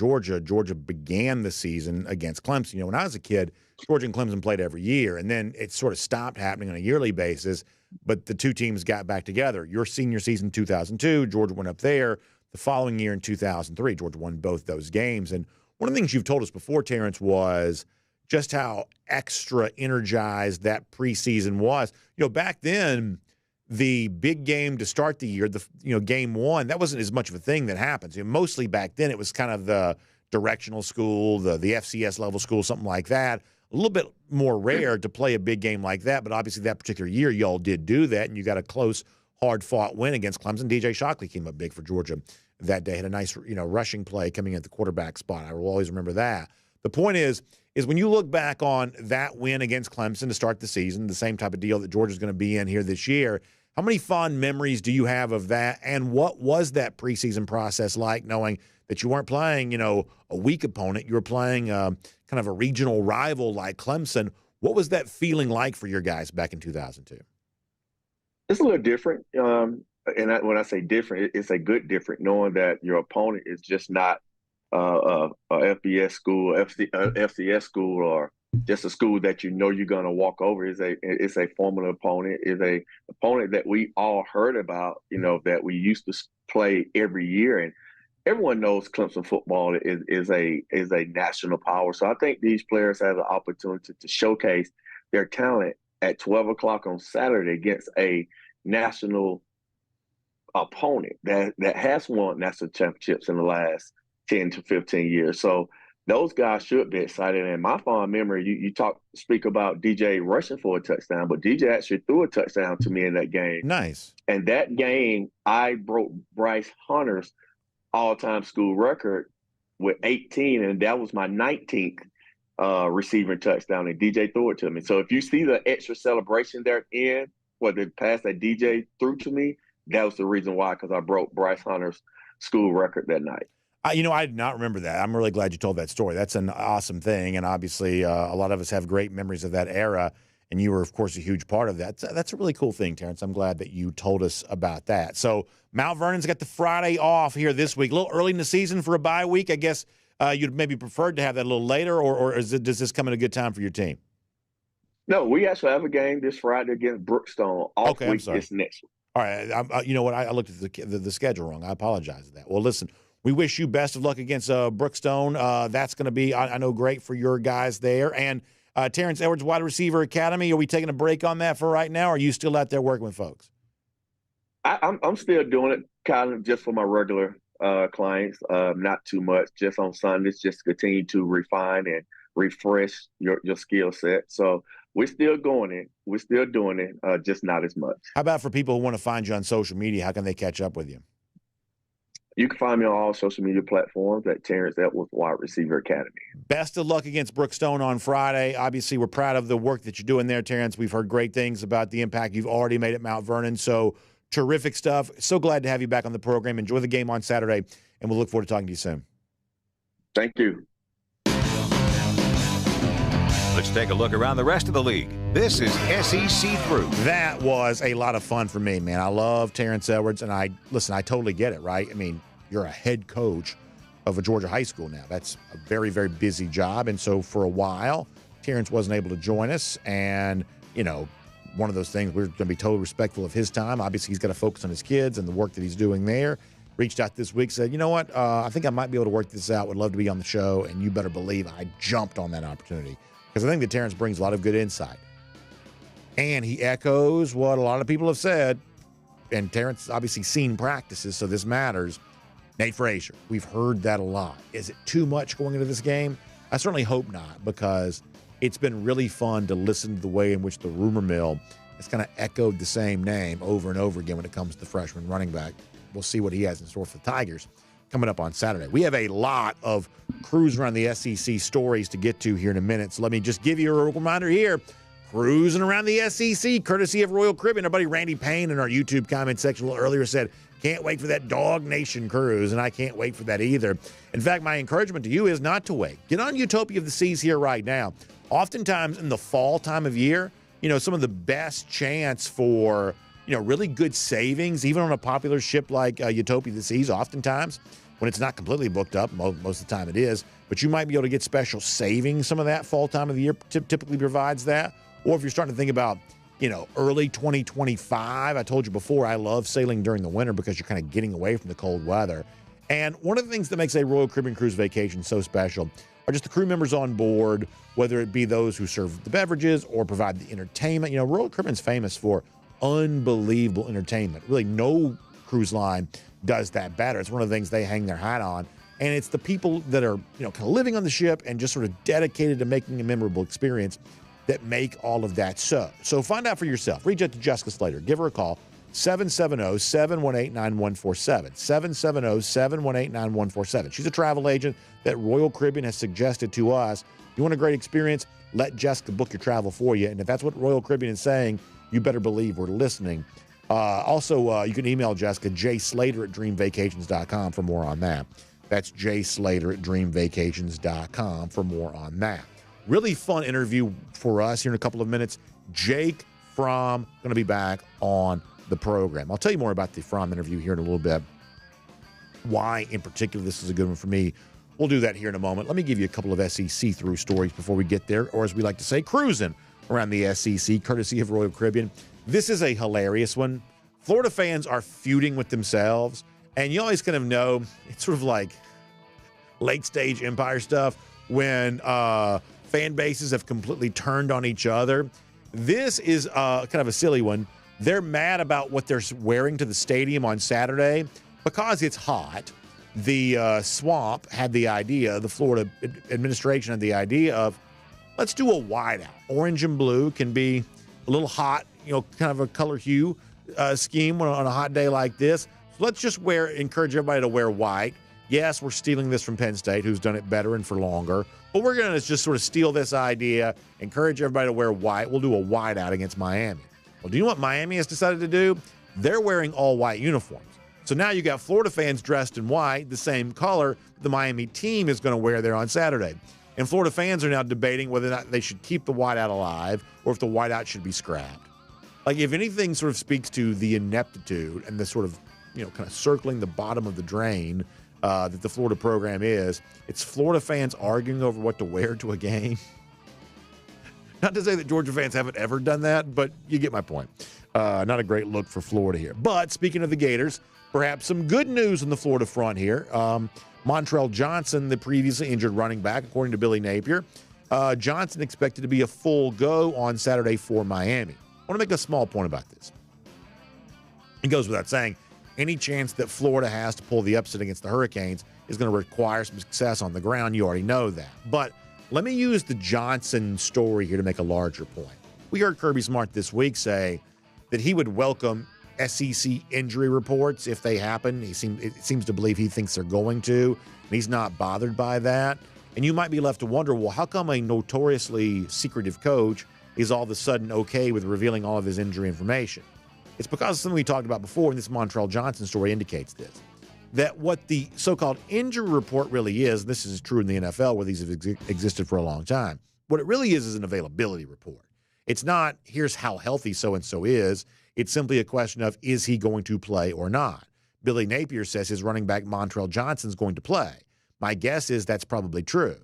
Georgia began the season against Clemson. When I was a kid, Georgia and Clemson played every year, and then it sort of stopped happening on a yearly basis, but the two teams got back together. Your senior season, 2002, Georgia went up there. The following year in 2003, Georgia won both those games. And one of the things you've told us before, Terrence, was just how extra energized that preseason was. Back then, the big game to start the year, game one, that wasn't as much of a thing that happens. Mostly back then, it was kind of the directional school, the FCS level school, something like that. A little bit more rare to play a big game like that, but obviously that particular year, y'all did do that, and you got a close, hard-fought win against Clemson. DJ Shockley came up big for Georgia that day, had a nice, rushing play coming at the quarterback spot. I will always remember that. The point is when you look back on that win against Clemson to start the season, the same type of deal that Georgia's going to be in here this year, how many fond memories do you have of that, and what was that preseason process like, knowing that you weren't playing, a weak opponent, you were playing kind of a regional rival like Clemson? What was that feeling like for your guys back in 2002? It's a little different, and when I say different, it's a good different, knowing that your opponent is just not a FBS school, FCS school, or just a school that you're going to walk over. It's a formidable opponent. Is a opponent that we all heard about, that we used to play every year, and everyone knows Clemson football is a national power. So I think these players have an opportunity to showcase their talent at 12 o'clock on Saturday against a national opponent that has won national championships in the last 10 to 15 years. So those guys should be excited. And my fond memory, you speak about DJ rushing for a touchdown, but DJ actually threw a touchdown to me in that game. Nice. And that game, I broke Bryce Hunter's all-time school record with 18, and that was my 19th receiving touchdown, and DJ threw it to me. So if you see the extra celebration there for the pass that DJ threw to me, that was the reason why, because I broke Bryce Hunter's school record that night. I did not remember that. I'm really glad you told that story. That's an awesome thing, and obviously a lot of us have great memories of that era, and you were, of course, a huge part of that. That's a really cool thing, Terrence. I'm glad that you told us about that. So Mount Vernon's got the Friday off here this week. A little early in the season for a bye week. I guess you'd maybe preferred to have that a little later, or does this come at a good time for your team? No, we actually have a game this Friday against Brookstone. Okay, I'm sorry. This next week. All right. You know what? I looked at the schedule wrong. I apologize for that. Well, listen, we wish you best of luck against Brookstone. That's going to be, I know, great for your guys there. And Terrence Edwards, Wide Receiver Academy, are we taking a break on that for right now, or are you still out there working with folks? I'm still doing it kind of just for my regular clients, not too much, just on Sundays, just to continue to refine and refresh your skill set. So we're still going it. We're still doing it, just not as much. How about for people who want to find you on social media? How can they catch up with you? You can find me on all social media platforms at Terrence Edwards Wide Receiver Academy. Best of luck against Brookstone on Friday. Obviously, we're proud of the work that you're doing there, Terrence. We've heard great things about the impact you've already made at Mount Vernon. So terrific stuff. So glad to have you back on the program. Enjoy the game on Saturday, and we'll look forward to talking to you soon. Thank you. Let's take a look around the rest of the league. This is SEC Through. That was a lot of fun for me, man. I love Terrence Edwards, and I totally get it, right? I mean, you're a head coach of a Georgia high school now. That's a very, very busy job. And so for a while, Terrence wasn't able to join us. And, one of those things, we're going to be totally respectful of his time. Obviously, he's got to focus on his kids and the work that he's doing there. Reached out this week, said, you know what? I think I might be able to work this out. Would love to be on the show. And you better believe I jumped on that opportunity, because I think that Terrence brings a lot of good insight. And he echoes what a lot of people have said. And Terrence obviously seen practices, so this matters. Nate Frazier, we've heard that a lot. Is it too much going into this game? I certainly hope not, because it's been really fun to listen to the way in which the rumor mill has kind of echoed the same name over and over again when it comes to freshman running back. We'll see what he has in store for the Tigers coming up on Saturday. We have a lot of cruise around the SEC stories to get to here in a minute, so let me just give you a reminder here. cruising around the SEC, courtesy of Royal Caribbean. Our buddy Randy Payne in our YouTube comment section a little earlier said, can't wait for that Dawg Nation cruise, and I can't wait for that either. In fact, my encouragement to you is not to wait. Get on Utopia of the Seas here right now. Oftentimes in the fall time of year, some of the best chance for, really good savings, even on a popular ship like Utopia of the Seas, oftentimes, when it's not completely booked up, most of the time it is, but you might be able to get special savings. Some of that fall time of the year typically provides that. Or if you're starting to think about, early 2025, I told you before, I love sailing during the winter because you're kind of getting away from the cold weather. And one of the things that makes a Royal Caribbean cruise vacation so special are just the crew members on board, whether it be those who serve the beverages or provide the entertainment. Royal Caribbean's famous for unbelievable entertainment. Really, no cruise line does that better. It's one of the things they hang their hat on. And it's the people that are, kind of living on the ship and just sort of dedicated to making a memorable experience that make all of that so. So find out for yourself. Reach out to Jessica Slater. Give her a call, 770-718-9147. 770-718-9147. She's a travel agent that Royal Caribbean has suggested to us. You want a great experience? Let Jessica book your travel for you. And if that's what Royal Caribbean is saying, you better believe we're listening. Also, you can email Jessica, jslater@dreamvacations.com for more on that. That's jslater@dreamvacations.com for more on that. Really fun interview for us here in a couple of minutes. Jake Fromm going to be back on the program. I'll tell you more about the Fromm interview here in a little bit. Why, in particular, this is a good one for me. We'll do that here in a moment. Let me give you a couple of SEC through stories before we get there, or as we like to say, cruising around the SEC, courtesy of Royal Caribbean. This is a hilarious one. Florida fans are feuding with themselves, and you always kind of know it's sort of like late-stage Empire stuff when fan bases have completely turned on each other. This is kind of a silly one. They're mad about what they're wearing to the stadium on Saturday because it's hot. The Swamp had the idea, the Florida administration had the idea of, let's do a whiteout. Orange and blue can be a little hot, kind of a color hue scheme on a hot day like this. So let's just encourage everybody to wear white. Yes, we're stealing this from Penn State, who's done it better and for longer. But we're going to just sort of steal this idea, encourage everybody to wear white. We'll do a whiteout against Miami. Well, do you know what Miami has decided to do? They're wearing all white uniforms. So now you got Florida fans dressed in white, the same color the Miami team is going to wear there on Saturday. And Florida fans are now debating whether or not they should keep the whiteout alive or if the whiteout should be scrapped. Like, if anything sort of speaks to the ineptitude and the sort of, kind of circling the bottom of the drain that the Florida program is, it's Florida fans arguing over what to wear to a game. Not to say that Georgia fans haven't ever done that, but you get my point. Not a great look for Florida here. But speaking of the Gators, perhaps some good news on the Florida front here. Montrell Johnson, the previously injured running back, according to Billy Napier. Johnson expected to be a full go on Saturday for Miami. I want to make a small point about this. It goes without saying, any chance that Florida has to pull the upset against the Hurricanes is going to require some success on the ground. You already know that. But let me use the Johnson story here to make a larger point. We heard Kirby Smart this week say that he would welcome SEC injury reports if they happen. It seems to believe he thinks they're going to, and he's not bothered by that. And you might be left to wonder, well, how come a notoriously secretive coach is all of a sudden okay with revealing all of his injury information? It's because something we talked about before, and this Montrell Johnson story indicates this, that what the so-called injury report really is, and this is true in the NFL where these have existed for a long time, what it really is an availability report. It's not, here's how healthy so-and-so is. It's simply a question of, is he going to play or not? Billy Napier says his running back Montrell Johnson's going to play. My guess is that's probably true.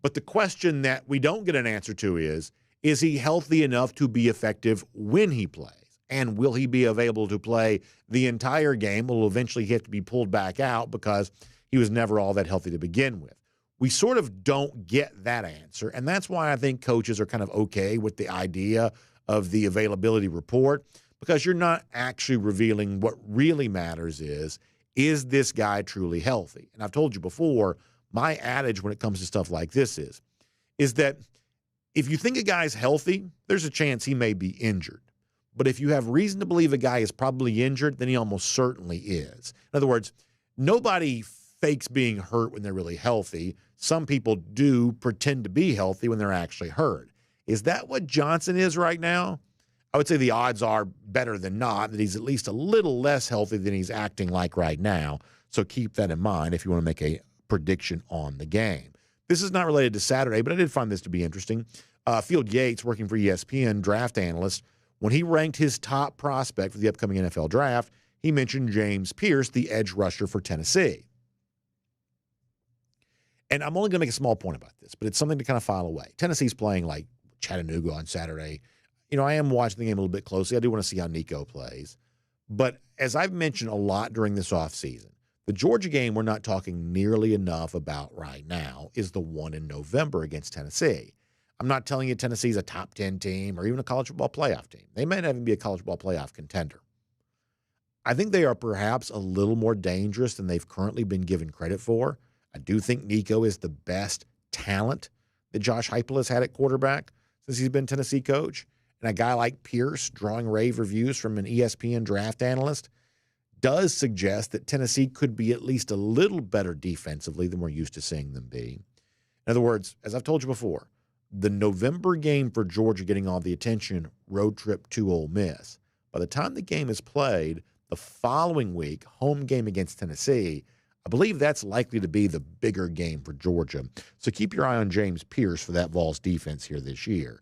But the question that we don't get an answer to is he healthy enough to be effective when he plays? And will he be available to play the entire game? Will eventually have to be pulled back out because he was never all that healthy to begin with? We sort of don't get that answer, and that's why I think coaches are kind of okay with the idea of the availability report, because you're not actually revealing what really matters is this guy truly healthy? And I've told you before, my adage when it comes to stuff like this is that if you think a guy's healthy, there's a chance he may be injured. But if you have reason to believe a guy is probably injured, then he almost certainly is. In other words, nobody fakes being hurt when they're really healthy. Some people do pretend to be healthy when they're actually hurt. Is that what Johnson is right now? I would say the odds are better than not that he's at least a little less healthy than he's acting like right now. So keep that in mind if you want to make a prediction on the game. This is not related to Saturday, but I did find this to be interesting. Field Yates, working for ESPN, draft analyst, when he ranked his top prospect for the upcoming NFL draft, he mentioned James Pearce, the edge rusher for Tennessee. And I'm only going to make a small point about this, but it's something to kind of file away. Tennessee's playing like Chattanooga on Saturday. You know, I am watching the game a little bit closely. I do want to see how Nico plays. But as I've mentioned a lot during this offseason, the Georgia game we're not talking nearly enough about right now is the one in November against Tennessee. I'm not telling you Tennessee's a top 10 team or even a college football playoff team. They may not even be a college football playoff contender. I think they are perhaps a little more dangerous than they've currently been given credit for. I do think Nico is the best talent that Josh Heupel has had at quarterback since he's been Tennessee coach. And a guy like Pearce, drawing rave reviews from an ESPN draft analyst, does suggest that Tennessee could be at least a little better defensively than we're used to seeing them be. In other words, as I've told you before, the November game for Georgia getting all the attention, road trip to Ole Miss. By the time the game is played, the following week, home game against Tennessee, I believe that's likely to be the bigger game for Georgia. So keep your eye on James Pearce for that Vols defense here this year.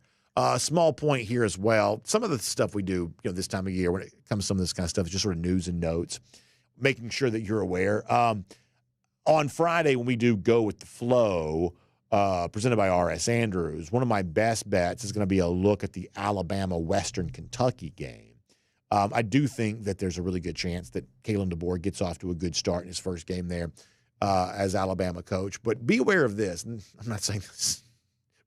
Small point here as well. Some of the stuff we do, this time of year when it comes to some of this kind of stuff is just sort of news and notes, making sure that you're aware. On Friday when we do Go with the Flow, presented by R.S. Andrews, one of my best bets is going to be a look at the Alabama-Western Kentucky game. I do think that there's a really good chance that Kalen DeBoer gets off to a good start in his first game there as Alabama coach. But be aware of this. And I'm not saying this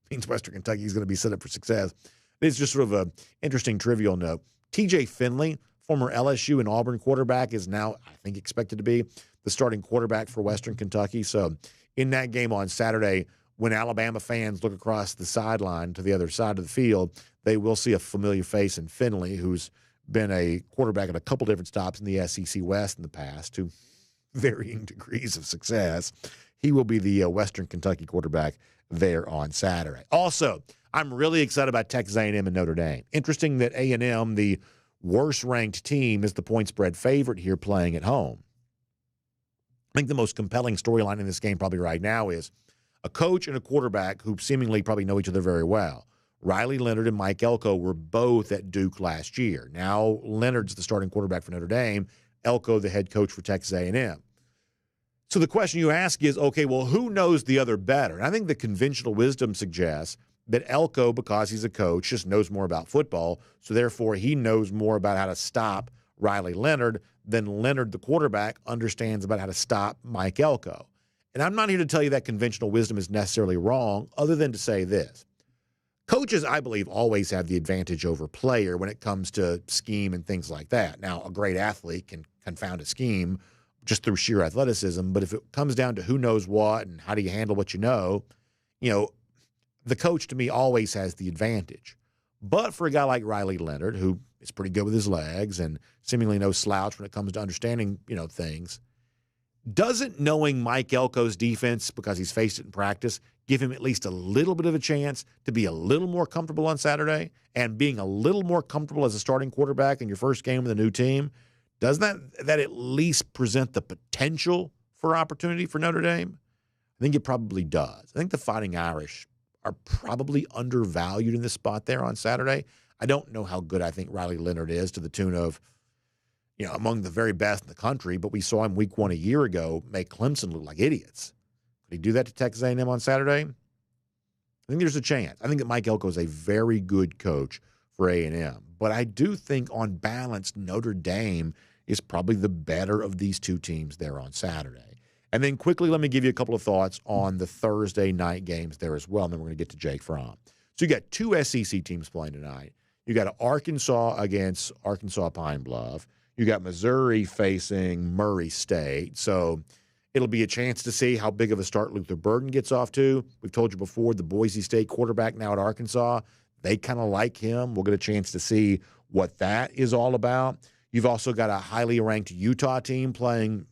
means Western Kentucky is going to be set up for success. It's just sort of an interesting trivial note. TJ Finley, former LSU and Auburn quarterback, is now, I think, expected to be the starting quarterback for Western Kentucky. So in that game on Saturday, when Alabama fans look across the sideline to the other side of the field, they will see a familiar face in Finley, who's been a quarterback at a couple different stops in the SEC West in the past to varying degrees of success. He will be the Western Kentucky quarterback there on Saturday. Also, I'm really excited about Texas A&M and Notre Dame. Interesting that A&M, the worst-ranked team, is the point spread favorite here playing at home. I think the most compelling storyline in this game probably right now is a coach and a quarterback who seemingly probably know each other very well. Riley Leonard and Mike Elko were both at Duke last year. Now Leonard's the starting quarterback for Notre Dame, Elko the head coach for Texas A&M. So the question you ask is, okay, well, who knows the other better? And I think the conventional wisdom suggests that Elko, because he's a coach, just knows more about football, so therefore he knows more about how to stop Riley Leonard than Leonard, the quarterback, understands about how to stop Mike Elko. And I'm not here to tell you that conventional wisdom is necessarily wrong, other than to say this. Coaches, I believe, always have the advantage over player when it comes to scheme and things like that. Now, a great athlete can confound a scheme just through sheer athleticism, but if it comes down to who knows what and how do you handle what you know, the coach to me always has the advantage. But for a guy like Riley Leonard, who is pretty good with his legs and seemingly no slouch when it comes to understanding, things, doesn't knowing Mike Elko's defense, because he's faced it in practice, give him at least a little bit of a chance to be a little more comfortable on Saturday? And being a little more comfortable as a starting quarterback in your first game with a new team, doesn't that at least present the potential for opportunity for Notre Dame? I think it probably does. I think the Fighting Irish are probably undervalued in this spot there on Saturday. I don't know how good I think Riley Leonard is, to the tune of, among the very best in the country, but we saw him week 1 a year ago make Clemson look like idiots. Could he do that to Texas A&M on Saturday? I think there's a chance. I think that Mike Elko is a very good coach for A&M. But I do think on balance, Notre Dame is probably the better of these two teams there on Saturday. And then quickly, let me give you a couple of thoughts on the Thursday night games there as well, and then we're going to get to Jake Fromm. So you got two SEC teams playing tonight. You got Arkansas against Arkansas Pine Bluff. You got Missouri facing Murray State. So it'll be a chance to see how big of a start Luther Burden gets off to. We've told you before, the Boise State quarterback now at Arkansas, they kind of like him. We'll get a chance to see what that is all about. You've also got a highly ranked Utah team playing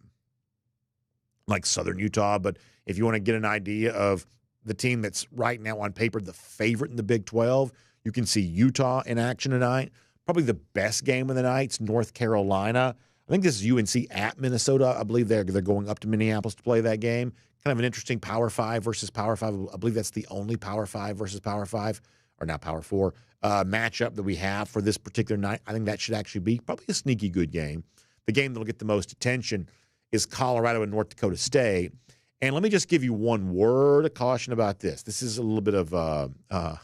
like Southern Utah, but if you want to get an idea of the team that's right now on paper the favorite in the Big 12. You can see Utah in action tonight. Probably the best game of the night is North Carolina. I think this is UNC at Minnesota. I believe they're going up to Minneapolis to play that game. Kind of an interesting Power 5 versus Power 5. I believe that's the only Power 5 versus Power 5, or now Power 4, matchup that we have for this particular night. I think that should actually be probably a sneaky good game. The game that will get the most attention is Colorado and North Dakota State. And let me just give you one word of caution about this. This is a little bit of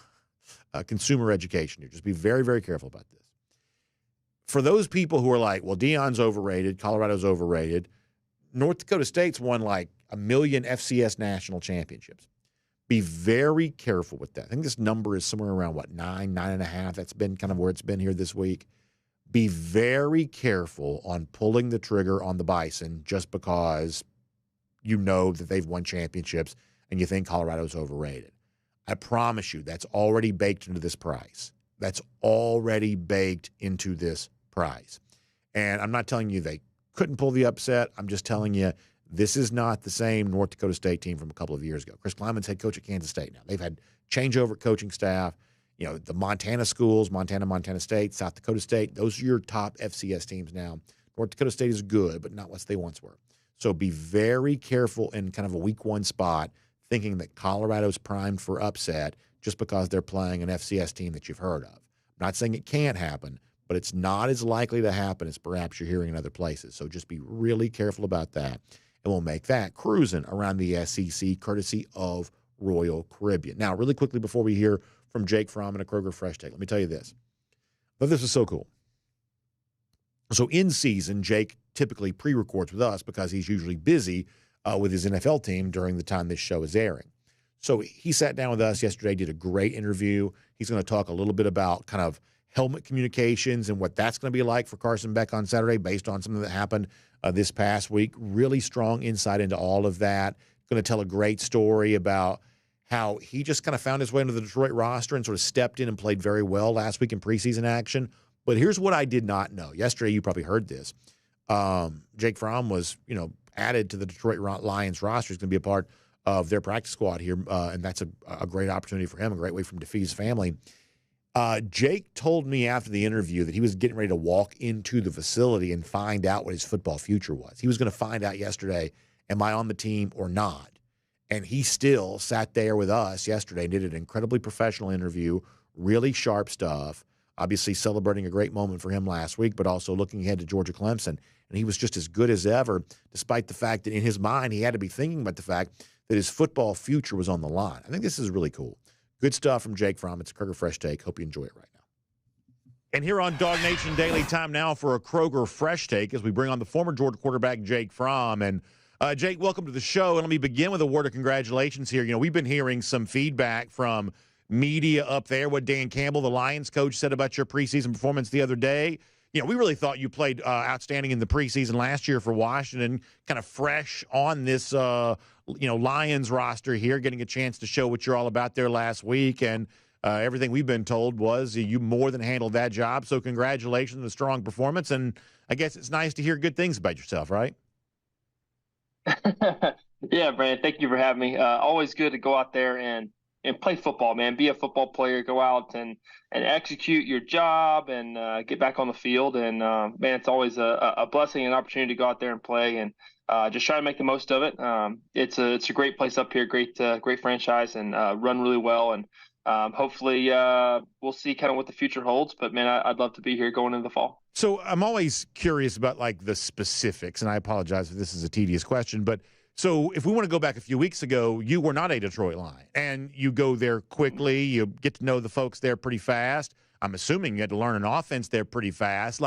consumer education here. Just be very, very careful about this. For those people who are like, well, Deion's overrated, Colorado's overrated, North Dakota State's won like 1 million FCS national championships. Be very careful with that. I think this number is somewhere around, 9.5. That's been kind of where it's been here this week. Be very careful on pulling the trigger on the Bison just because you know that they've won championships and you think Colorado's overrated. I promise you that's already baked into this price. That's already baked into this price. And I'm not telling you they couldn't pull the upset. I'm just telling you this is not the same North Dakota State team from a couple of years ago. Chris Kleiman's head coach at Kansas State now. They've had changeover coaching staff. You know, the Montana schools, Montana State, South Dakota State, those are your top FCS teams now. North Dakota State is good, but not what they once were. So be very careful in kind of a week one spot thinking that Colorado's primed for upset just because they're playing an FCS team that you've heard of. I'm not saying it can't happen, but it's not as likely to happen as perhaps you're hearing in other places. So just be really careful about that. And we'll make that cruising around the SEC courtesy of Royal Caribbean. Now, really quickly before we hear from Jake Fromm and a Kroger Fresh Take, let me tell you this. But this is so cool. So in season, Jake typically pre-records with us because he's usually busy with his NFL team during the time this show is airing. So he sat down with us yesterday, did a great interview. He's going to talk a little bit about kind of helmet communications and what that's going to be like for Carson Beck on Saturday based on something that happened this past week. Really strong insight into all of that. Going to tell a great story about how he just kind of found his way into the Detroit roster and sort of stepped in and played very well last week in preseason action. But here's what I did not know. Yesterday, you probably heard this. Jake Fromm was, added to the Detroit Lions roster. He's going to be a part of their practice squad here, and that's a great opportunity for him, a great way for him to feed his family. Jake told me after the interview that he was getting ready to walk into the facility and find out what his football future was. He was going to find out yesterday, am I on the team or not? And he still sat there with us yesterday and did an incredibly professional interview, really sharp stuff, obviously celebrating a great moment for him last week, but also looking ahead to Georgia Clemson. And he was just as good as ever, despite the fact that in his mind he had to be thinking about the fact that his football future was on the line. I think this is really cool. Good stuff from Jake Fromm. It's a Kroger Fresh Take. Hope you enjoy it right now. And here on DawgNation Daily, time now for a Kroger Fresh Take as we bring on the former Georgia quarterback, Jake Fromm. And Jake, welcome to the show. And let me begin with a word of congratulations here. We've been hearing some feedback from media up there, what Dan Campbell, the Lions coach, said about your preseason performance the other day. We really thought you played outstanding in the preseason last year for Washington, kind of fresh on this, Lions roster here, getting a chance to show what you're all about there last week. And everything we've been told was you more than handled that job. So congratulations on the strong performance. And I guess it's nice to hear good things about yourself, right? Yeah, Brandon, thank you for having me. Always good to go out there and play football, man. Be a football player, go out and execute your job and get back on the field. And, man, it's always a blessing and an opportunity to go out there and play and just try to make the most of it. It's a great place up here, great franchise, and run really well. And hopefully we'll see kind of what the future holds. But, man, I'd love to be here going into the fall. So I'm always curious about, the specifics, and I apologize if this is a tedious question, but so if we want to go back a few weeks ago, you were not a Detroit Lion, and you go there quickly. You get to know the folks there pretty fast. I'm assuming you had to learn an offense there pretty fast.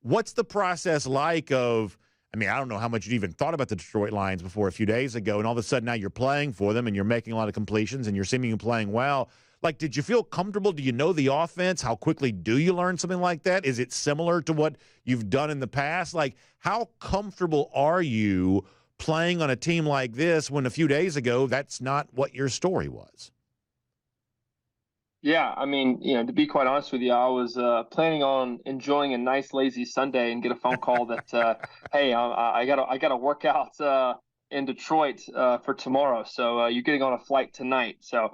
What's the process like of – I don't know how much you'd even thought about the Detroit Lions before a few days ago, and all of a sudden now you're playing for them and you're making a lot of completions and you're seemingly playing well. Did you feel comfortable? Do you know the offense? How quickly do you learn something like that? Is it similar to what you've done in the past? How comfortable are you – playing on a team like this when a few days ago that's not what your story was? Yeah, to be quite honest with you, I was planning on enjoying a nice lazy Sunday and get a phone call that hey, I gotta work out in Detroit for tomorrow. So you're getting on a flight tonight. So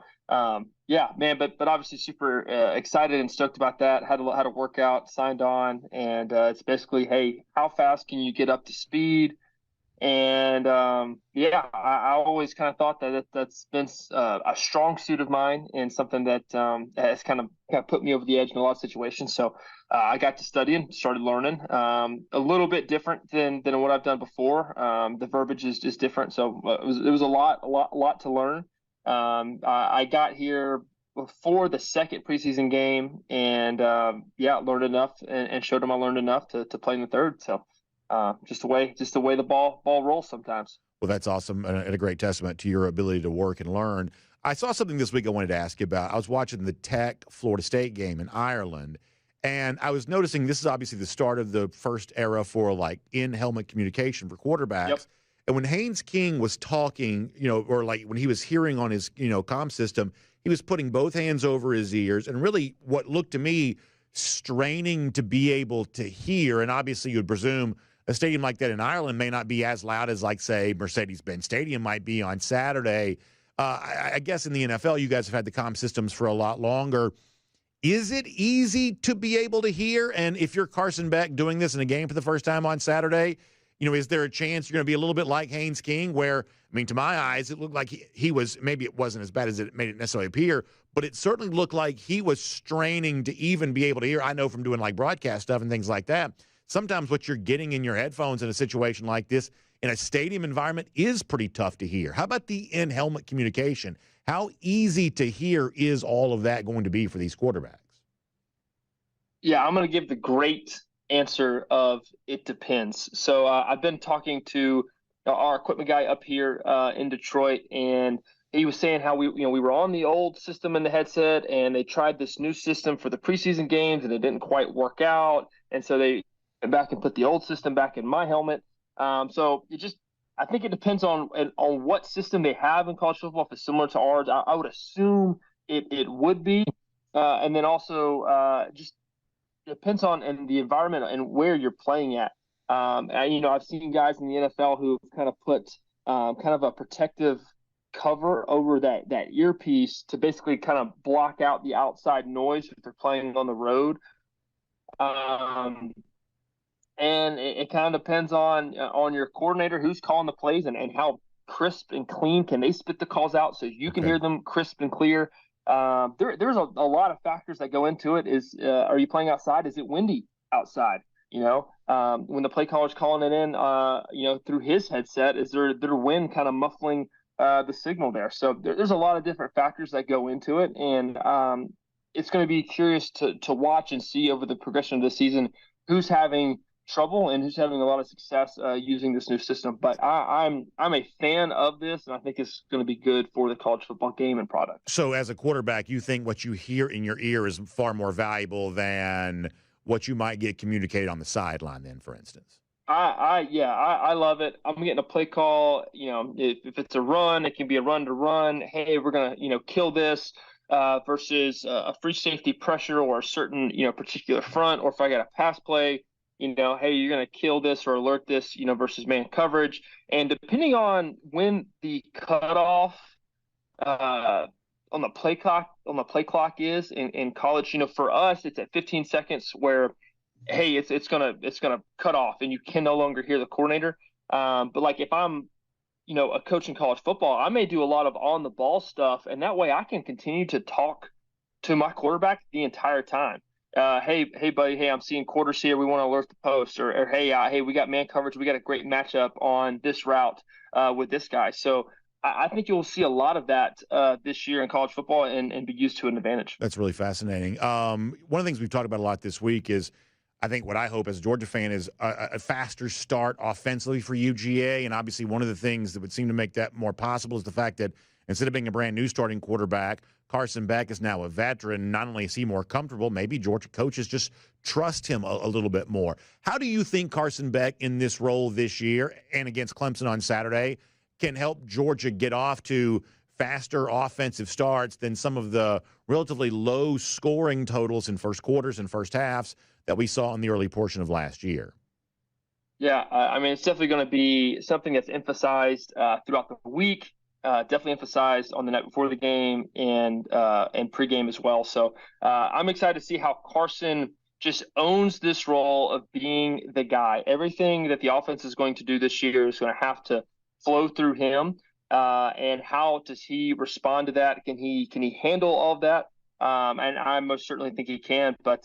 yeah, man, but obviously super excited and stoked about that. Had a workout, signed on, and it's basically, hey, how fast can you get up to speed? And yeah, I always kind of thought that's been a strong suit of mine and something that has kind of put me over the edge in a lot of situations. So I got to study and started learning. A little bit different than what I've done before. The verbiage is different, so it was a lot to learn. I got here before the second preseason game, and yeah, learned enough and showed them I learned enough to play in the third. So. Just the way the ball rolls sometimes. Well, that's awesome and a great testament to your ability to work and learn. I saw something this week I wanted to ask you about. I was watching the Tech-Florida State game in Ireland, and I was noticing this is obviously the start of the first era for like in-helmet communication for quarterbacks. Yep. And when Haynes King was talking, or like when he was hearing on his, comm system, he was putting both hands over his ears and really what looked to me straining to be able to hear. And obviously you would presume a stadium like that in Ireland may not be as loud as, like, say, Mercedes-Benz Stadium might be on Saturday. I guess in the NFL, you guys have had the comm systems for a lot longer. Is it easy to be able to hear? And if you're Carson Beck doing this in a game for the first time on Saturday, is there a chance you're going to be a little bit like Haynes King where, I mean, to my eyes, it looked like he was, maybe it wasn't as bad as it made it necessarily appear, but it certainly looked like he was straining to even be able to hear. I know from doing, like, broadcast stuff and things like that, sometimes what you're getting in your headphones in a situation like this in a stadium environment is pretty tough to hear. How about the in-helmet communication? How easy to hear is all of that going to be for these quarterbacks? Yeah, I'm going to give the great answer of it depends. So I've been talking to our equipment guy up here in Detroit, and he was saying how we were on the old system in the headset, and they tried this new system for the preseason games, and it didn't quite work out, and so they back and put the old system back in my helmet. So I think it depends on what system they have in college football. If it's similar to ours, I would assume it would be. And then also just depends on the environment and where you're playing at. I've seen guys in the NFL who kind of put kind of a protective cover over that earpiece to basically kind of block out the outside noise if they're playing on the road. And it kind of depends on your coordinator who's calling the plays and how crisp and clean can they spit the calls out so you can hear them crisp and clear. There's a lot of factors that go into it. Are you playing outside? Is it windy outside? When the play caller's calling it in, through his headset, is there wind kind of muffling the signal there? So there's a lot of different factors that go into it, and it's going to be curious to watch and see over the progression of the season who's having trouble and who's having a lot of success using this new system. But I'm a fan of this, and I think it's going to be good for the college football game and product. So as a quarterback, you think what you hear in your ear is far more valuable than what you might get communicated on the sideline then, for instance? I love it. I'm getting a play call, if it's a run, it can be a run to run. Hey, we're going to, kill this versus a free safety pressure or a certain, particular front. Or if I got a pass play, hey, you're going to kill this or alert this, versus man coverage. And depending on when the cutoff on the play clock is in college, for us, it's at 15 seconds where, hey, it's gonna cut off and you can no longer hear the coordinator. But like if I'm, a coach in college football, I may do a lot of on the ball stuff, and that way I can continue to talk to my quarterback the entire time. Hey, buddy, hey, I'm seeing quarters here. We want to alert the post, or hey, we got man coverage. We got a great matchup on this route with this guy. So I think you'll see a lot of that this year in college football and be used to an advantage. That's really fascinating. One of the things we've talked about a lot this week is, I think what I hope as a Georgia fan is a faster start offensively for UGA. And obviously one of the things that would seem to make that more possible is the fact that instead of being a brand new starting quarterback, Carson Beck is now a veteran. Not only is he more comfortable, maybe Georgia coaches just trust him a little bit more. How do you think Carson Beck in this role this year and against Clemson on Saturday can help Georgia get off to faster offensive starts than some of the relatively low scoring totals in first quarters and first halves that we saw in the early portion of last year? Yeah, I mean, it's definitely going to be something that's emphasized throughout the week. Definitely emphasized on the night before the game and pregame as well. So I'm excited to see how Carson just owns this role of being the guy. Everything that the offense is going to do this year is going to have to flow through him. And how does he respond to that? Can he handle all of that? And I most certainly think he can. But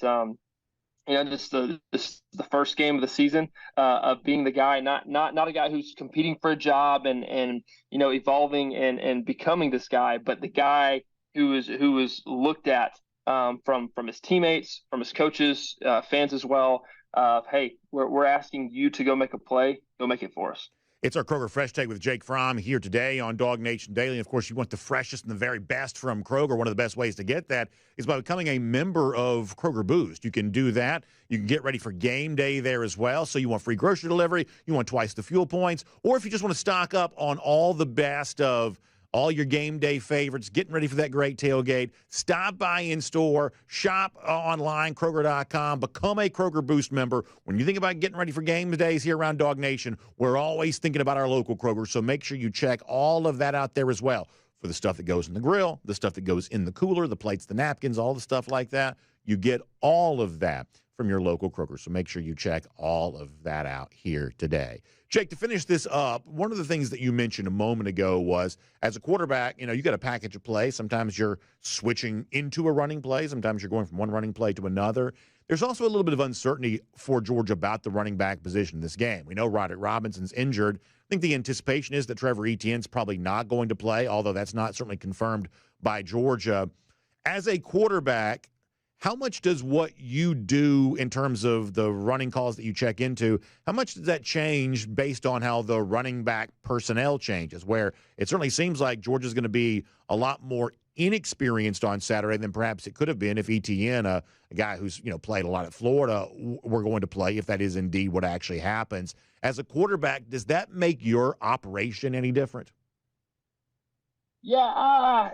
this is the first game of the season of being the guy, not a guy who's competing for a job and evolving and becoming this guy, but the guy who is looked at from his teammates, from his coaches, fans as well. Hey, we're asking you to go make a play, go make it for us. It's our Kroger Fresh Take with Jake Fromm here today on DawgNation Daily. And, of course, you want the freshest and the very best from Kroger. One of the best ways to get that is by becoming a member of Kroger Boost. You can do that. You can get ready for game day there as well. So you want free grocery delivery, you want twice the fuel points, or if you just want to stock up on all the best of all your game day favorites, getting ready for that great tailgate, stop by in store, shop online, Kroger.com, become a Kroger Boost member. When you think about getting ready for game days here around Dawg Nation, we're always thinking about our local Kroger, so make sure you check all of that out there as well. For the stuff that goes in the grill, the stuff that goes in the cooler, the plates, the napkins, all the stuff like that, you get all of that from your local Kroger. So make sure you check all of that out here today. Jake, to finish this up, one of the things that you mentioned a moment ago was, as a quarterback, you got a package of play. Sometimes you're switching into a running play. Sometimes you're going from one running play to another. There's also a little bit of uncertainty for Georgia about the running back position in this game. We know Roderick Robinson's injured. I think the anticipation is that Trevor Etienne's probably not going to play, although that's not certainly confirmed by Georgia. As a quarterback, how much does what you do in terms of the running calls that you check into, how much does that change based on how the running back personnel changes, where it certainly seems like Georgia's going to be a lot more inexperienced on Saturday than perhaps it could have been if Etienne, a guy who's played a lot at Florida, were going to play, if that is indeed what actually happens. As a quarterback, does that make your operation any different? Yeah,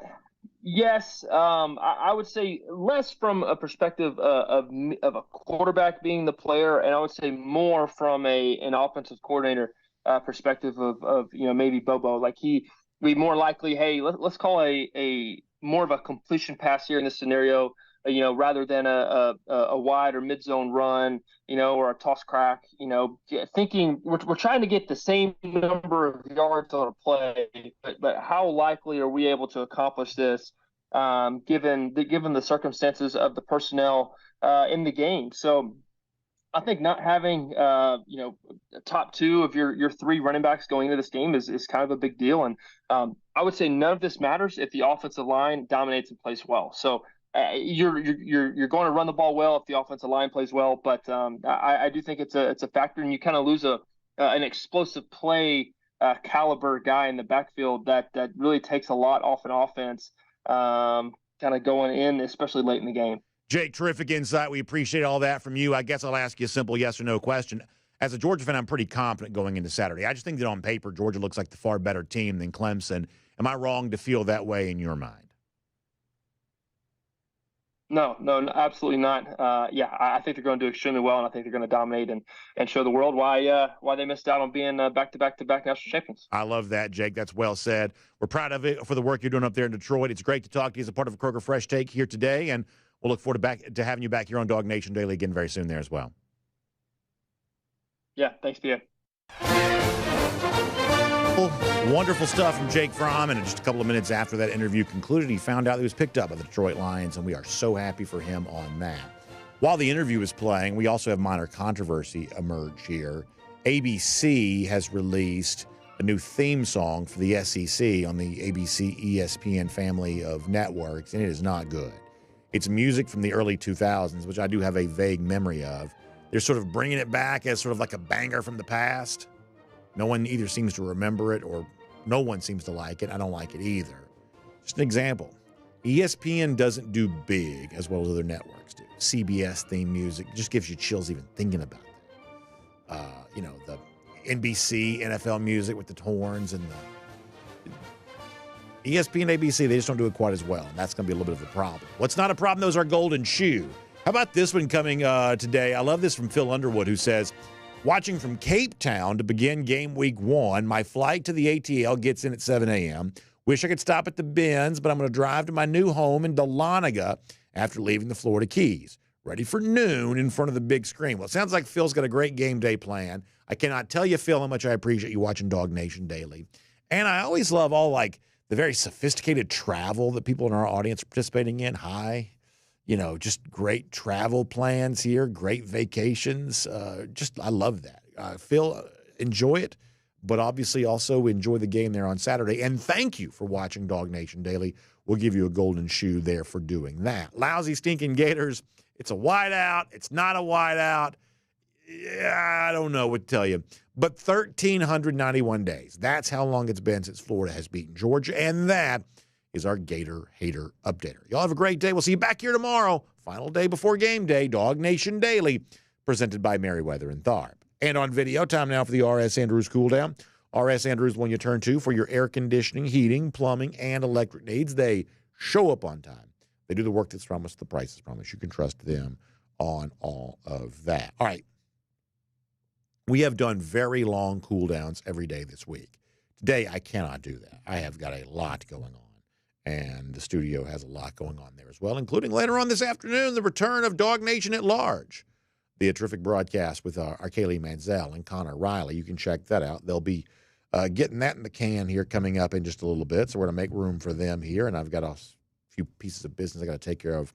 yes. I would say less from a perspective of a quarterback being the player, and I would say more from an offensive coordinator perspective of maybe Bobo. Like we more likely, hey, let's call a more of a completion pass here in this scenario, rather than a wide or mid zone run, or a toss crack, thinking we're trying to get the same number of yards on a play, but how likely are we able to accomplish this, given the circumstances of the personnel in the game? So I think not having top two of your three running backs going into this game is kind of a big deal. And I would say none of this matters if the offensive line dominates and plays well. So you're going to run the ball well if the offensive line plays well. But I do think it's a factor, and you kind of lose an explosive play caliber guy in the backfield that really takes a lot off an offense, kind of going in, especially late in the game. Jake, terrific insight. We appreciate all that from you. I guess I'll ask you a simple yes or no question. As a Georgia fan, I'm pretty confident going into Saturday. I just think that on paper, Georgia looks like the far better team than Clemson. Am I wrong to feel that way in your mind? No, absolutely not. I think they're going to do extremely well, and I think they're going to dominate and show the world why they missed out on being back-to-back national champions. I love that, Jake. That's well said. We're proud of it for the work you're doing up there in Detroit. It's great to talk to you as a part of a Kroger Fresh Take here today, and we'll look forward to having you back here on DawgNation Daily again very soon there as well. Yeah, thanks, Pierre. Wonderful stuff from Jake Fromm, and just a couple of minutes after that interview concluded, he found out he was picked up by the Detroit Lions, and we are so happy for him on that. While the interview was playing, we also have minor controversy emerge here. ABC has released a new theme song for the SEC on the ABC ESPN family of networks, and it is not good. It's music from the early 2000s, which I do have a vague memory of. They're sort of bringing it back as sort of like a banger from the past. No one either seems to remember it or no one seems to like it. I don't like it either. Just an example. ESPN doesn't do big as well as other networks do. CBS theme music just gives you chills even thinking about that. The NBC NFL music with the horns and the ESPN, ABC, they just don't do it quite as well. And that's going to be a little bit of a problem. What's not a problem, those are golden shoe. How about this one coming today? I love this from Phil Underwood, who says, Watching from Cape Town to begin game week 1. My flight to the ATL gets in at 7 a.m. Wish I could stop at the Benz, but I'm going to drive to my new home in Dahlonega after leaving the Florida Keys. Ready for noon in front of the big screen. Well, it sounds like Phil's got a great game day plan. I cannot tell you, Phil, how much I appreciate you watching DawgNation Daily. And I always love all, like, the very sophisticated travel that people in our audience are participating in. Hi. Just great travel plans here, great vacations. I love that. Phil, enjoy it, but obviously also enjoy the game there on Saturday. And thank you for watching DawgNation Daily. We'll give you a golden shoe there for doing that. Lousy, stinking Gators. It's a whiteout. It's not a whiteout. Yeah, I don't know what to tell you. But 1,391 days. That's how long it's been since Florida has beaten Georgia. And that is our Gator Hater Updater. Y'all have a great day. We'll see you back here tomorrow. Final day before game day, DawgNation Daily, presented by Merriweather and Tharp. And on video, time now for the R.S. Andrews Cool Down. R.S. Andrews, the one you turn to for your air conditioning, heating, plumbing, and electric needs. They show up on time. They do the work that's promised, the price is promised. You can trust them on all of that. All right. We have done very long cool downs every day this week. Today, I cannot do that. I have got a lot going on. And the studio has a lot going on there as well, including later on this afternoon, the return of DawgNation at Large, the terrific broadcast with our Kaylee Manziel and Connor Riley. You can check that out. They'll be getting that in the can here coming up in just a little bit. So we're going to make room for them here. And I've got a few pieces of business I got to take care of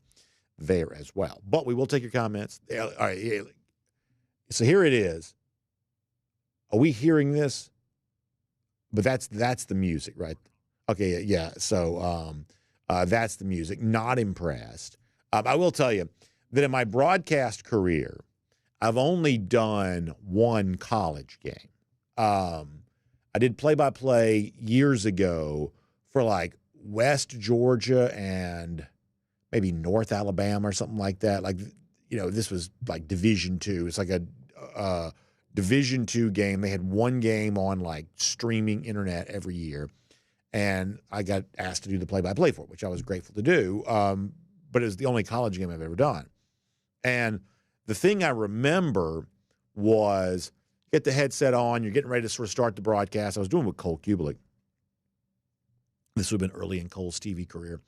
there as well. But we will take your comments. All right. So here it is. Are we hearing this? But that's the music, right? Okay, yeah. So that's the music. Not impressed. I will tell you that in my broadcast career, I've only done one college game. I did play-by-play years ago for like West Georgia and maybe North Alabama or something like that. Like, this was like Division II. It's like a Division II game. They had one game on like streaming internet every year. And I got asked to do the play-by-play for it, which I was grateful to do. But it was the only college game I've ever done. And the thing I remember was get the headset on. You're getting ready to sort of start the broadcast. I was doing with Cole Kubelik. This would have been early in Cole's TV career.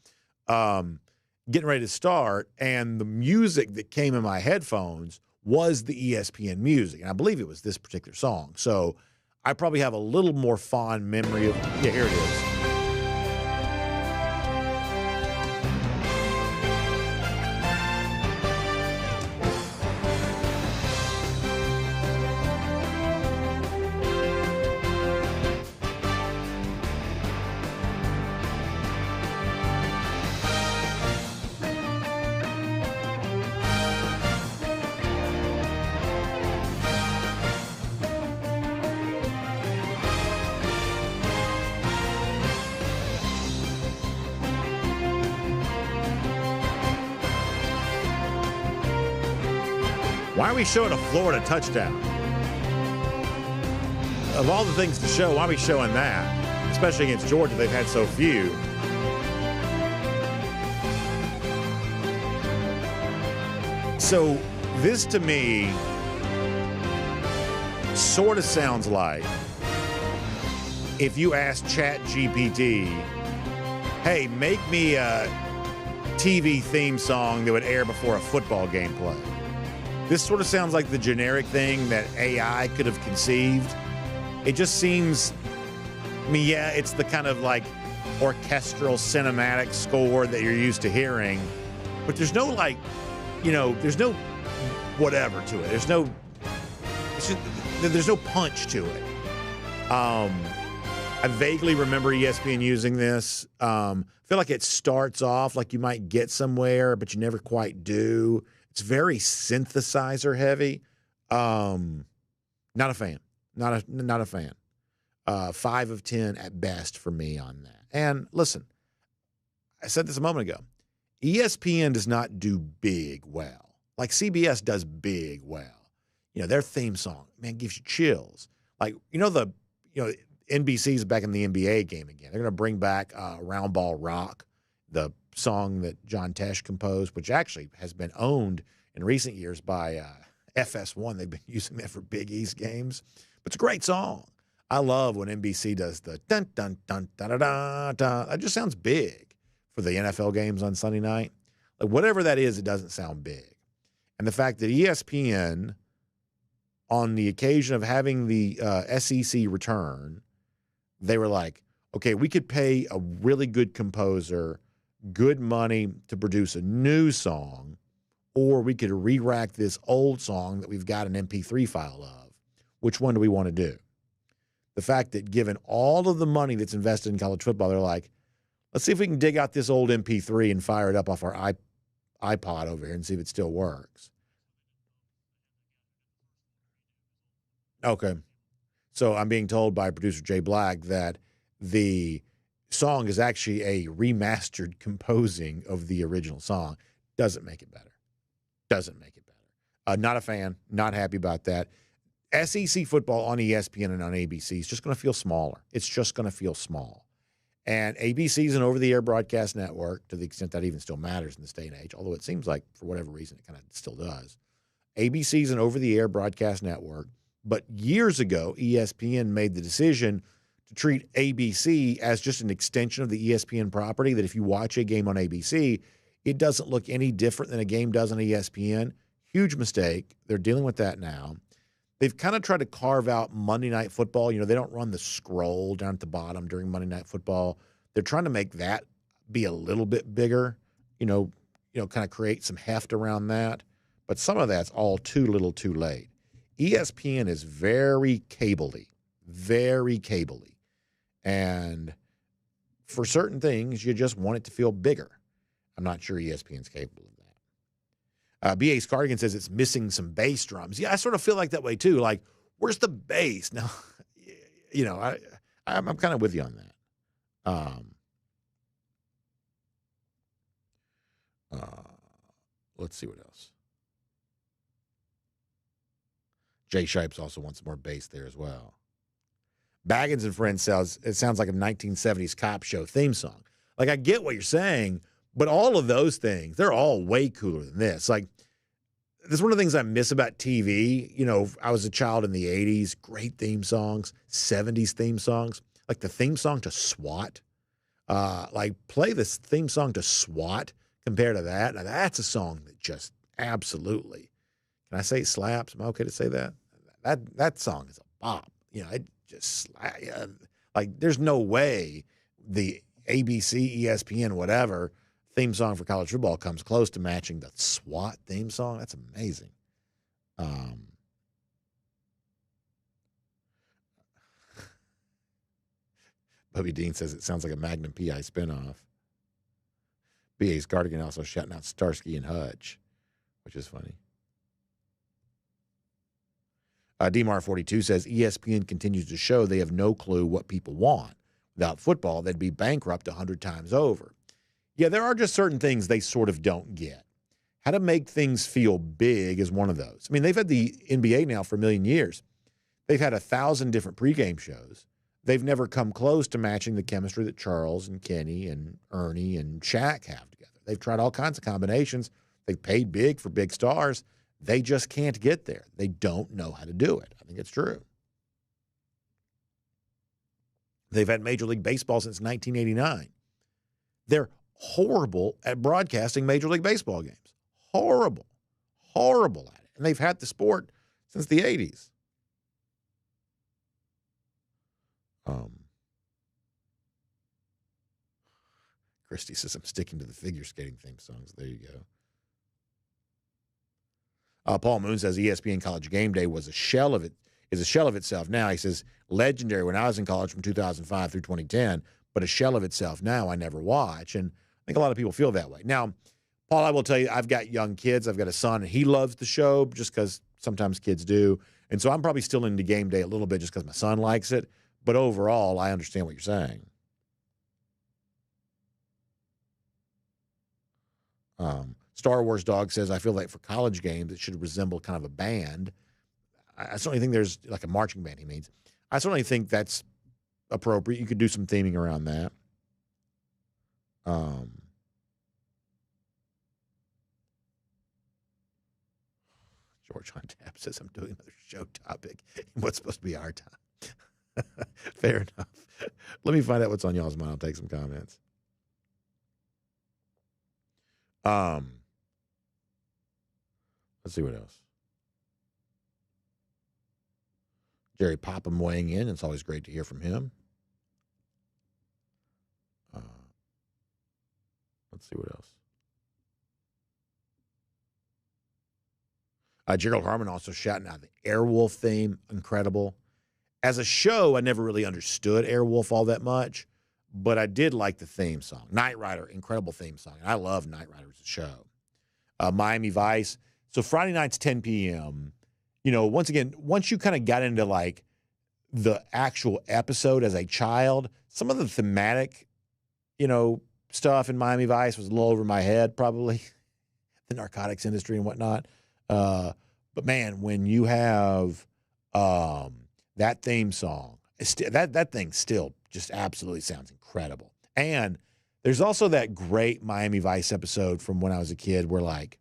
Getting ready to start, and the music that came in my headphones was the ESPN music. And I believe it was this particular song. So I probably have a little more fond memory of, here it is. Why are we showing a Florida touchdown? Of all the things to show, why are we showing that? Especially against Georgia, they've had so few. So this to me sort of sounds like if you asked ChatGPT, hey, make me a TV theme song that would air before a football game play. This sort of sounds like the generic thing that AI could have conceived. It just seems, it's the kind of like orchestral cinematic score that you're used to hearing, but there's no there's no whatever to it. There's no punch to it. I vaguely remember ESPN using this. I feel like it starts off like you might get somewhere, but you never quite do. It's very synthesizer heavy. Not a fan. Not a fan. 5 of 10 at best for me on that. And listen, I said this a moment ago. ESPN does not do big well. Like CBS does big well. Their theme song, man, gives you chills. Like, NBC's back in the NBA game again. They're going to bring back Round Ball Rock, the song that John Tesh composed, which actually has been owned in recent years by FS1. They've been using that for Big East games. But it's a great song. I love when NBC does the dun dun dun da da da da. That just sounds big for the NFL games on Sunday night. Like whatever that is, it doesn't sound big. And the fact that ESPN, on the occasion of having the SEC return, they were like, okay, we could pay a really good composer good money to produce a new song, or we could re-rack this old song that we've got an MP3 file of. Which one do we want to do? The fact that given all of the money that's invested in college football, they're like, let's see if we can dig out this old MP3 and fire it up off our iPod over here and see if it still works. Okay. So I'm being told by producer Jay Black that the song is actually a remastered composing of the original song. Doesn't make it better. Doesn't make it better. Not a fan. Not happy about that. SEC football on ESPN and on ABC is just going to feel smaller. It's just going to feel small. And ABC is an over-the-air broadcast network to the extent that even still matters in this day and age, although it seems like for whatever reason it kind of still does. ABC is an over-the-air broadcast network, but years ago ESPN made the decision to treat ABC as just an extension of the ESPN property, that if you watch a game on ABC, it doesn't look any different than a game does on ESPN. Huge mistake. They're dealing with that now. They've kind of tried to carve out Monday Night Football. You know, they don't run the scroll down at the bottom during Monday Night Football. They're trying to make that be a little bit bigger, kind of create some heft around that. But some of that's all too little too late. ESPN is very cable-y, very cable-y. And for certain things, you just want it to feel bigger. I'm not sure ESPN's capable of that. B.A. Cardigan says it's missing some bass drums. Yeah, I sort of feel like that way too. Like, where's the bass? Now, I'm kind of with you on that. Let's see what else. Jay Shipes also wants more bass there as well. Baggins and Friends says it sounds like a 1970s cop show theme song. Like, I get what you're saying, but all of those things, they're all way cooler than this. Like, this is one of the things I miss about TV. I was a child in the 80s, great theme songs, 70s theme songs. Like the theme song to SWAT. Play this theme song to SWAT compared to that. Now, that's a song that just absolutely, can I say slaps? Am I okay to say that? That song is a bop. It just, there's no way the ABC, ESPN, whatever, theme song for college football comes close to matching the SWAT theme song. That's amazing. Bubby Dean says it sounds like a Magnum P.I. spinoff. B.A.'s Cardigan also shouting out Starsky and Hutch, which is funny. DMAR42 says ESPN continues to show they have no clue what people want. Without football, they'd be bankrupt 100 times over. Yeah, there are just certain things they sort of don't get. How to make things feel big is one of those. I mean, they've had the NBA now for a million years. They've had 1,000 different pregame shows. They've never come close to matching the chemistry that Charles and Kenny and Ernie and Shaq have together. They've tried all kinds of combinations. They've paid big for big stars. They just can't get there. They don't know how to do it. I think it's true. They've had Major League Baseball since 1989. They're horrible at broadcasting Major League Baseball games. Horrible at it. And they've had the sport since the 80s. Christy says I'm sticking to the figure skating theme songs. There you go. Paul Moon says ESPN College Game Day is a shell of itself now. He says legendary when I was in college from 2005 through 2010, but a shell of itself now I never watch. And I think a lot of people feel that way. Now, Paul, I will tell you, I've got young kids. I've got a son, and he loves the show just because sometimes kids do. And so I'm probably still into Game Day a little bit just because my son likes it. But overall, I understand what you're saying. Star Wars Dog says, I feel like for college games, it should resemble kind of a band. I certainly think there's like a marching band, he means. I certainly think that's appropriate. You could do some theming around that. George on tap says, I'm doing another show topic. What's supposed to be our time? Fair enough. Let me find out what's on y'all's mind. I'll take some comments. Let's see what else. Jerry Popham weighing in. It's always great to hear from him. Let's see what else. Gerald Harmon also shouting out the Airwolf theme. Incredible. As a show, I never really understood Airwolf all that much, but I did like the theme song. Knight Rider, incredible theme song. And I love Knight Rider as a show. Miami Vice. So Friday nights, 10 p.m., once again, once you kind of got into like the actual episode as a child, some of the thematic, stuff in Miami Vice was a little over my head, probably, the narcotics industry and whatnot. But man, when you have that theme song, that thing still just absolutely sounds incredible. And there's also that great Miami Vice episode from when I was a kid where like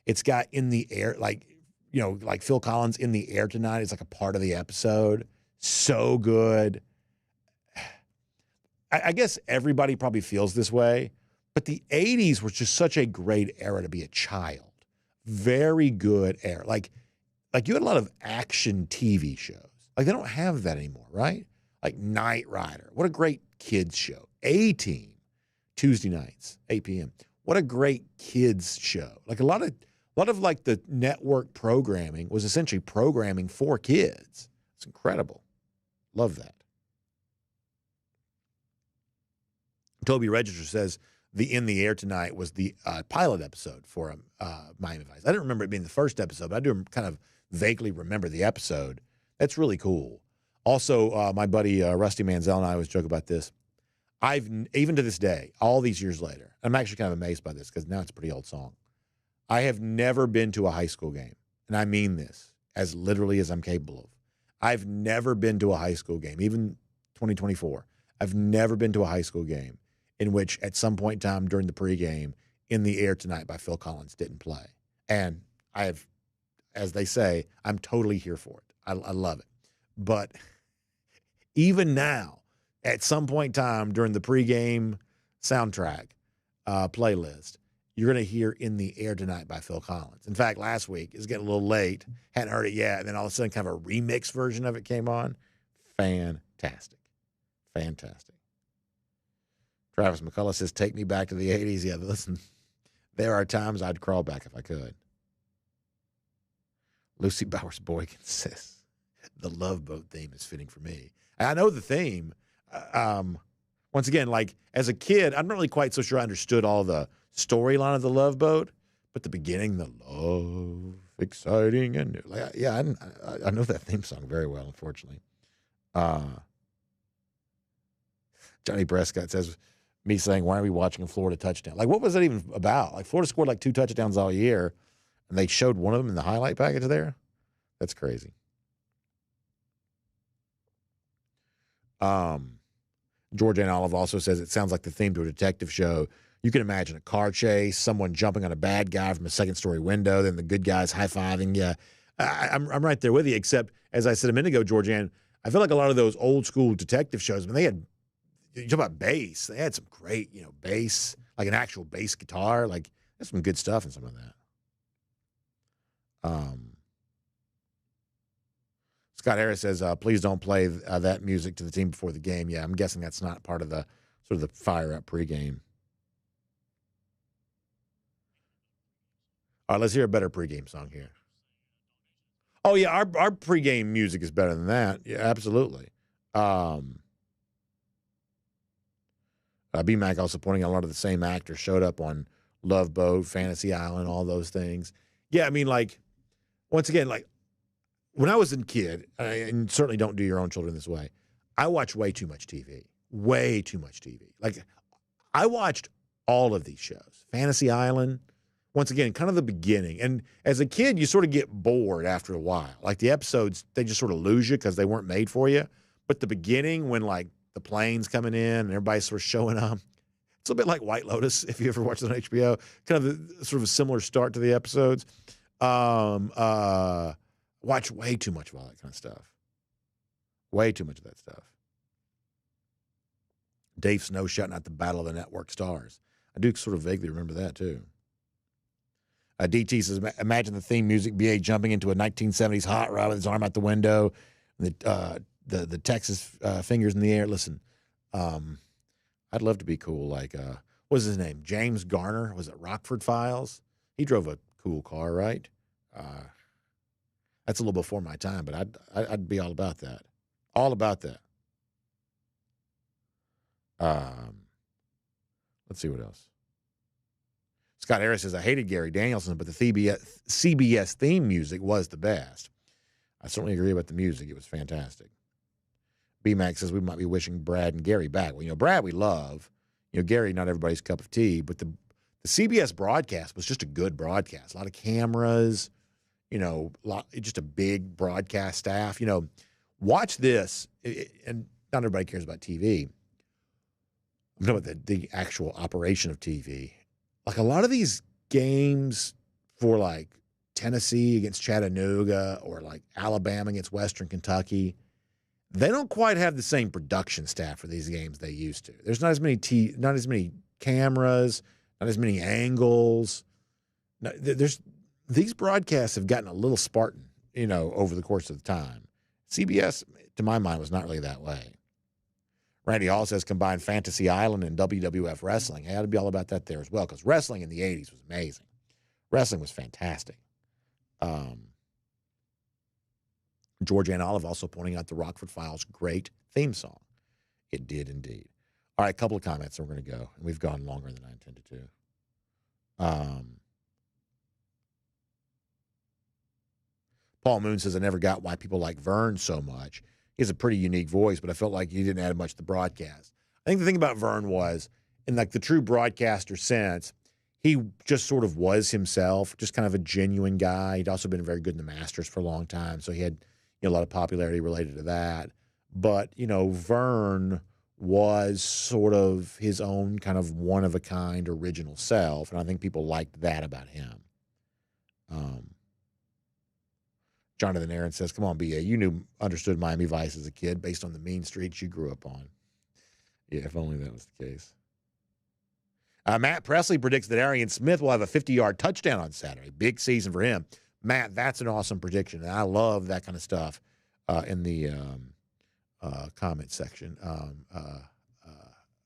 it's got In the Air, like Phil Collins, In the Air Tonight is like a part of the episode. So good. I guess everybody probably feels this way, but the 80s was just such a great era to be a child. Very good era. Like you had a lot of action TV shows. Like they don't have that anymore, right? Like Knight Rider. What a great kids show. A-Team, Tuesday nights, 8 p.m. What a great kids show. Like a lot of like the network programming was essentially programming for kids. It's incredible. Love that. Toby Register says the In the Air Tonight was the pilot episode for Miami Vice. I didn't remember it being the first episode, but I do kind of vaguely remember the episode. That's really cool. Also, my buddy Rusty Manziel and I always joke about this. Even to this day, all these years later, I'm actually kind of amazed by this because now it's a pretty old song. I have never been to a high school game, and I mean this as literally as I'm capable of. I've never been to a high school game, even 2024. I've never been to a high school game in which at some point in time during the pregame, In the Air Tonight by Phil Collins didn't play. And I have, as they say, I'm totally here for it. I love it. But even now, at some point in time during the pregame soundtrack playlist, you're going to hear In the Air Tonight by Phil Collins. In fact, last week, it's getting a little late, hadn't heard it yet, and then all of a sudden kind of a remix version of it came on. Fantastic. Fantastic. Travis McCullough says, take me back to the 80s. Yeah, listen, there are times I'd crawl back if I could. Lucy Bowers Boykin says, the Love Boat theme is fitting for me. And I know the theme. Once again, like as a kid, I'm not really quite so sure I understood all the storyline of the Love Boat, but the beginning, the love, exciting, and new. Like, yeah, I know that theme song very well, unfortunately. Johnny Prescott says, me saying, why are we watching a Florida touchdown? Like, what was that even about? Like, Florida scored like 2 touchdowns all year, and they showed one of them in the highlight package there? That's crazy. Georgia and Olive also says, it sounds like the theme to a detective show. You can imagine a car chase, someone jumping on a bad guy from a second-story window, then the good guys high-fiving. Yeah, I'm right there with you, except, as I said a minute ago, Georgianne, I feel like a lot of those old-school detective shows, I mean, they had – you talk about bass. They had some great, bass, like an actual bass guitar. Like, there's some good stuff in some of that. Scott Harris says, please don't play that music to the team before the game. Yeah, I'm guessing that's not part of the sort of the fire-up pregame. All right, let's hear a better pregame song here. Oh, yeah, our pregame music is better than that. Yeah, absolutely. BMAC also pointing out a lot of the same actors showed up on Love Boat, Fantasy Island, all those things. Yeah, I mean, like, once again, like, when I was a kid, and certainly don't do your own children this way, I watched way too much TV. Way too much TV. Like, I watched all of these shows. Fantasy Island, once again, kind of the beginning. And as a kid, you sort of get bored after a while. Like, the episodes, they just sort of lose you because they weren't made for you. But the beginning, when, like, the plane's coming in and everybody's sort of showing up, it's a bit like White Lotus, if you ever watched it on HBO. Kind of sort of a similar start to the episodes. Watch way too much of all that kind of stuff. Way too much of that stuff. Dave Snow shouting out the Battle of the Network Stars. I do sort of vaguely remember that, too. DT says, imagine the theme music, BA jumping into a 1970s hot rod with his arm out the window, the Texas fingers in the air. Listen, I'd love to be cool. Like, what was his name? James Garner? Was it Rockford Files? He drove a cool car, right? That's a little before my time, but I'd be all about that. All about that. Let's see what else. Scott Harris says, I hated Gary Danielson, but the CBS theme music was the best. I certainly agree about the music. It was fantastic. B-Max says we might be wishing Brad and Gary back. Well, Brad we love. Gary, not everybody's cup of tea, but the CBS broadcast was just a good broadcast. A lot of cameras, just a big broadcast staff. Watch this, and not everybody cares about TV. I'm talking about the actual operation of TV. Like a lot of these games for like Tennessee against Chattanooga or like Alabama against Western Kentucky, they don't quite have the same production staff for these games they used to. There's not as many cameras, not as many angles. These broadcasts have gotten a little Spartan, over the course of the time. CBS, to my mind, was not really that way. Randy Hall says combine Fantasy Island and WWF wrestling. Hey, I'd be all about that there as well, because wrestling in the 80s was amazing. Wrestling was fantastic. Georgia and Olive also pointing out the Rockford Files' great theme song. It did indeed. All right, a couple of comments, and we're going to go. And we've gone longer than I intended to. Paul Moon says, I never got why people like Vern so much. He has a pretty unique voice, but I felt like he didn't add much to the broadcast. I think the thing about Vern was, in like the true broadcaster sense, he just sort of was himself, just kind of a genuine guy. He'd also been very good in the Masters for a long time, so he had a lot of popularity related to that. But, Vern was sort of his own kind of one-of-a-kind original self, and I think people liked that about him. Jonathan Aaron says, come on, B.A., you understood Miami Vice as a kid based on the mean streets you grew up on. Yeah, if only that was the case. Matt Presley predicts that Arian Smith will have a 50-yard touchdown on Saturday. Big season for him. Matt, that's an awesome prediction, and I love that kind of stuff in the comment section.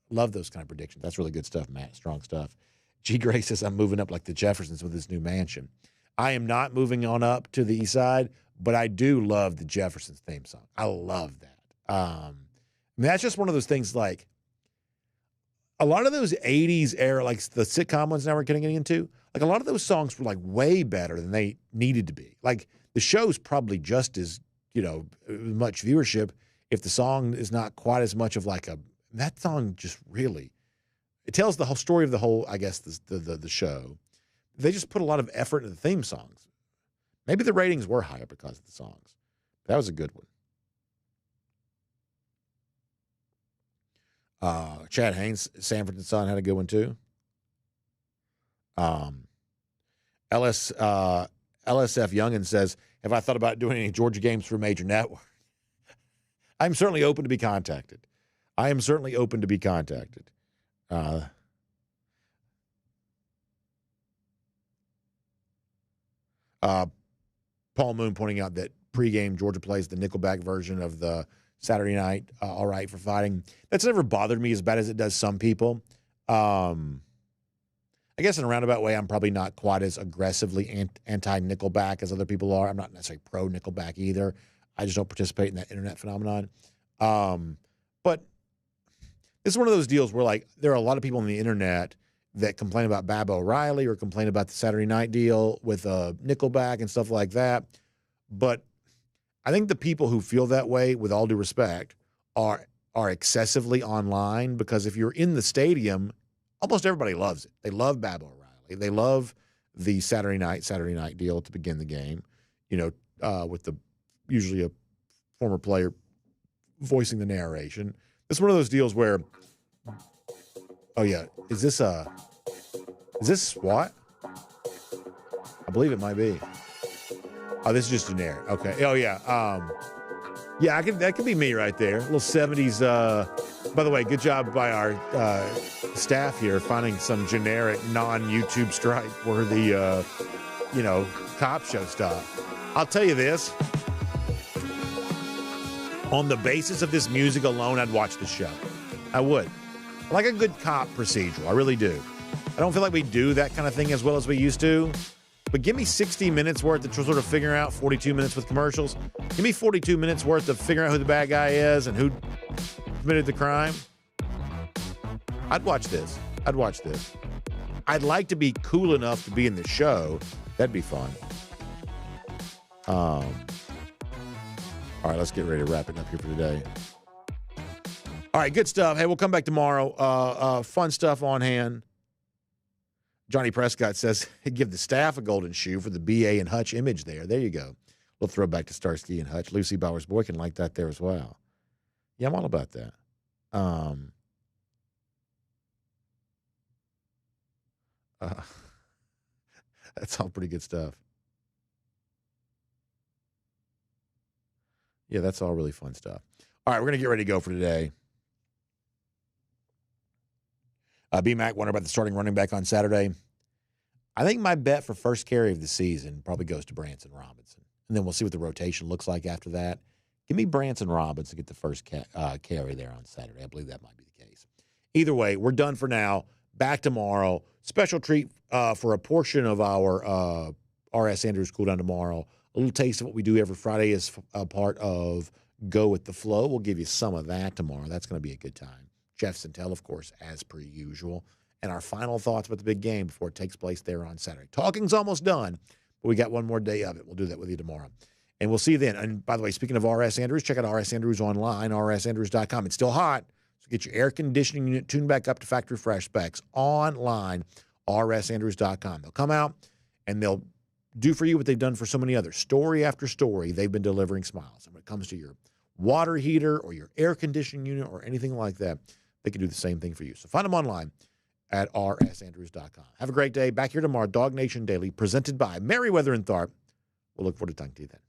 Love those kind of predictions. That's really good stuff, Matt. Strong stuff. G. Gray says, I'm moving up like the Jeffersons with this new mansion. I am not moving on up to the east side, but I do love the Jeffersons theme song. I love that. That's just one of those things, like a lot of those 80s era, like the sitcom ones now we're getting into, like a lot of those songs were like way better than they needed to be. Like the show's probably just as, much viewership if the song is not quite as much of like that song just really, it tells the whole story of the whole, I guess, the show. They just put a lot of effort into the theme songs. Maybe the ratings were higher because of the songs. That was a good one. Chad Haynes, Sanford and Son, had a good one too. LSF Youngin says, have I thought about doing any Georgia games for a major network? I'm certainly open to be contacted. Paul Moon pointing out that pregame Georgia plays the Nickelback version of the Saturday night All Right for Fighting. That's never bothered me as bad as it does some people. I guess in a roundabout way, I'm probably not quite as aggressively anti-Nickelback as other people are. I'm not necessarily pro-Nickelback either. I just don't participate in that internet phenomenon. But this is one of those deals where, like, there are a lot of people on the internet that complain about Bab O'Reilly or complain about the Saturday night deal with Nickelback and stuff like that. But I think the people who feel that way, with all due respect, are excessively online, because if you're in the stadium, almost everybody loves it. They love Bab O'Reilly. They love the Saturday night deal to begin the game, with the usually a former player voicing the narration. It's one of those deals where, oh yeah, is this SWAT? I believe it might be. Oh, this is just generic. Okay. Oh, yeah. Yeah, that could be me right there. A little 70s. By the way, good job by our staff here finding some generic non-YouTube strike worthy, cop show stuff. I'll tell you this. On the basis of this music alone, I'd watch the show. I would. I like a good cop procedural. I really do. I don't feel like we do that kind of thing as well as we used to. But give me 60 minutes worth of sort of figuring out 42 minutes with commercials. Give me 42 minutes worth of figuring out who the bad guy is and who committed the crime. I'd watch this. I'd like to be cool enough to be in the show. That'd be fun. All right, let's get ready to wrap it up here for today. All right, good stuff. Hey, we'll come back tomorrow. Fun stuff on hand. Johnny Prescott says, hey, give the staff a golden shoe for the B.A. and Hutch image there. There you go. We'll throw back to Starsky and Hutch. Lucy Bowers Boykin like that there as well. Yeah, I'm all about that. That's all pretty good stuff. Yeah, that's all really fun stuff. All right, we're going to get ready to go for today. B-Mac wondered about the starting running back on Saturday. I think my bet for first carry of the season probably goes to Branson Robinson. And then we'll see what the rotation looks like after that. Give me Branson Robinson to get the first carry there on Saturday. I believe that might be the case. Either way, we're done for now. Back tomorrow. Special treat for a portion of our R.S. Andrews cool down tomorrow. A little taste of what we do every Friday is a part of Go With The Flow. We'll give you some of that tomorrow. That's going to be a good time. Jeff Santel, of course, as per usual. And our final thoughts about the big game before it takes place there on Saturday. Talking's almost done, but we got one more day of it. We'll do that with you tomorrow. And we'll see you then. And by the way, speaking of R.S. Andrews, check out R.S. Andrews online, rsandrews.com. It's still hot, so get your air conditioning unit tuned back up to factory fresh specs online, rsandrews.com. They'll come out, and they'll do for you what they've done for so many others. Story after story, they've been delivering smiles. And when it comes to your water heater or your air conditioning unit or anything like that, they can do the same thing for you. So find them online at rsandrews.com. Have a great day. Back here tomorrow, DawgNation Daily, presented by Merriweather and Tharp. We'll look forward to talking to you then.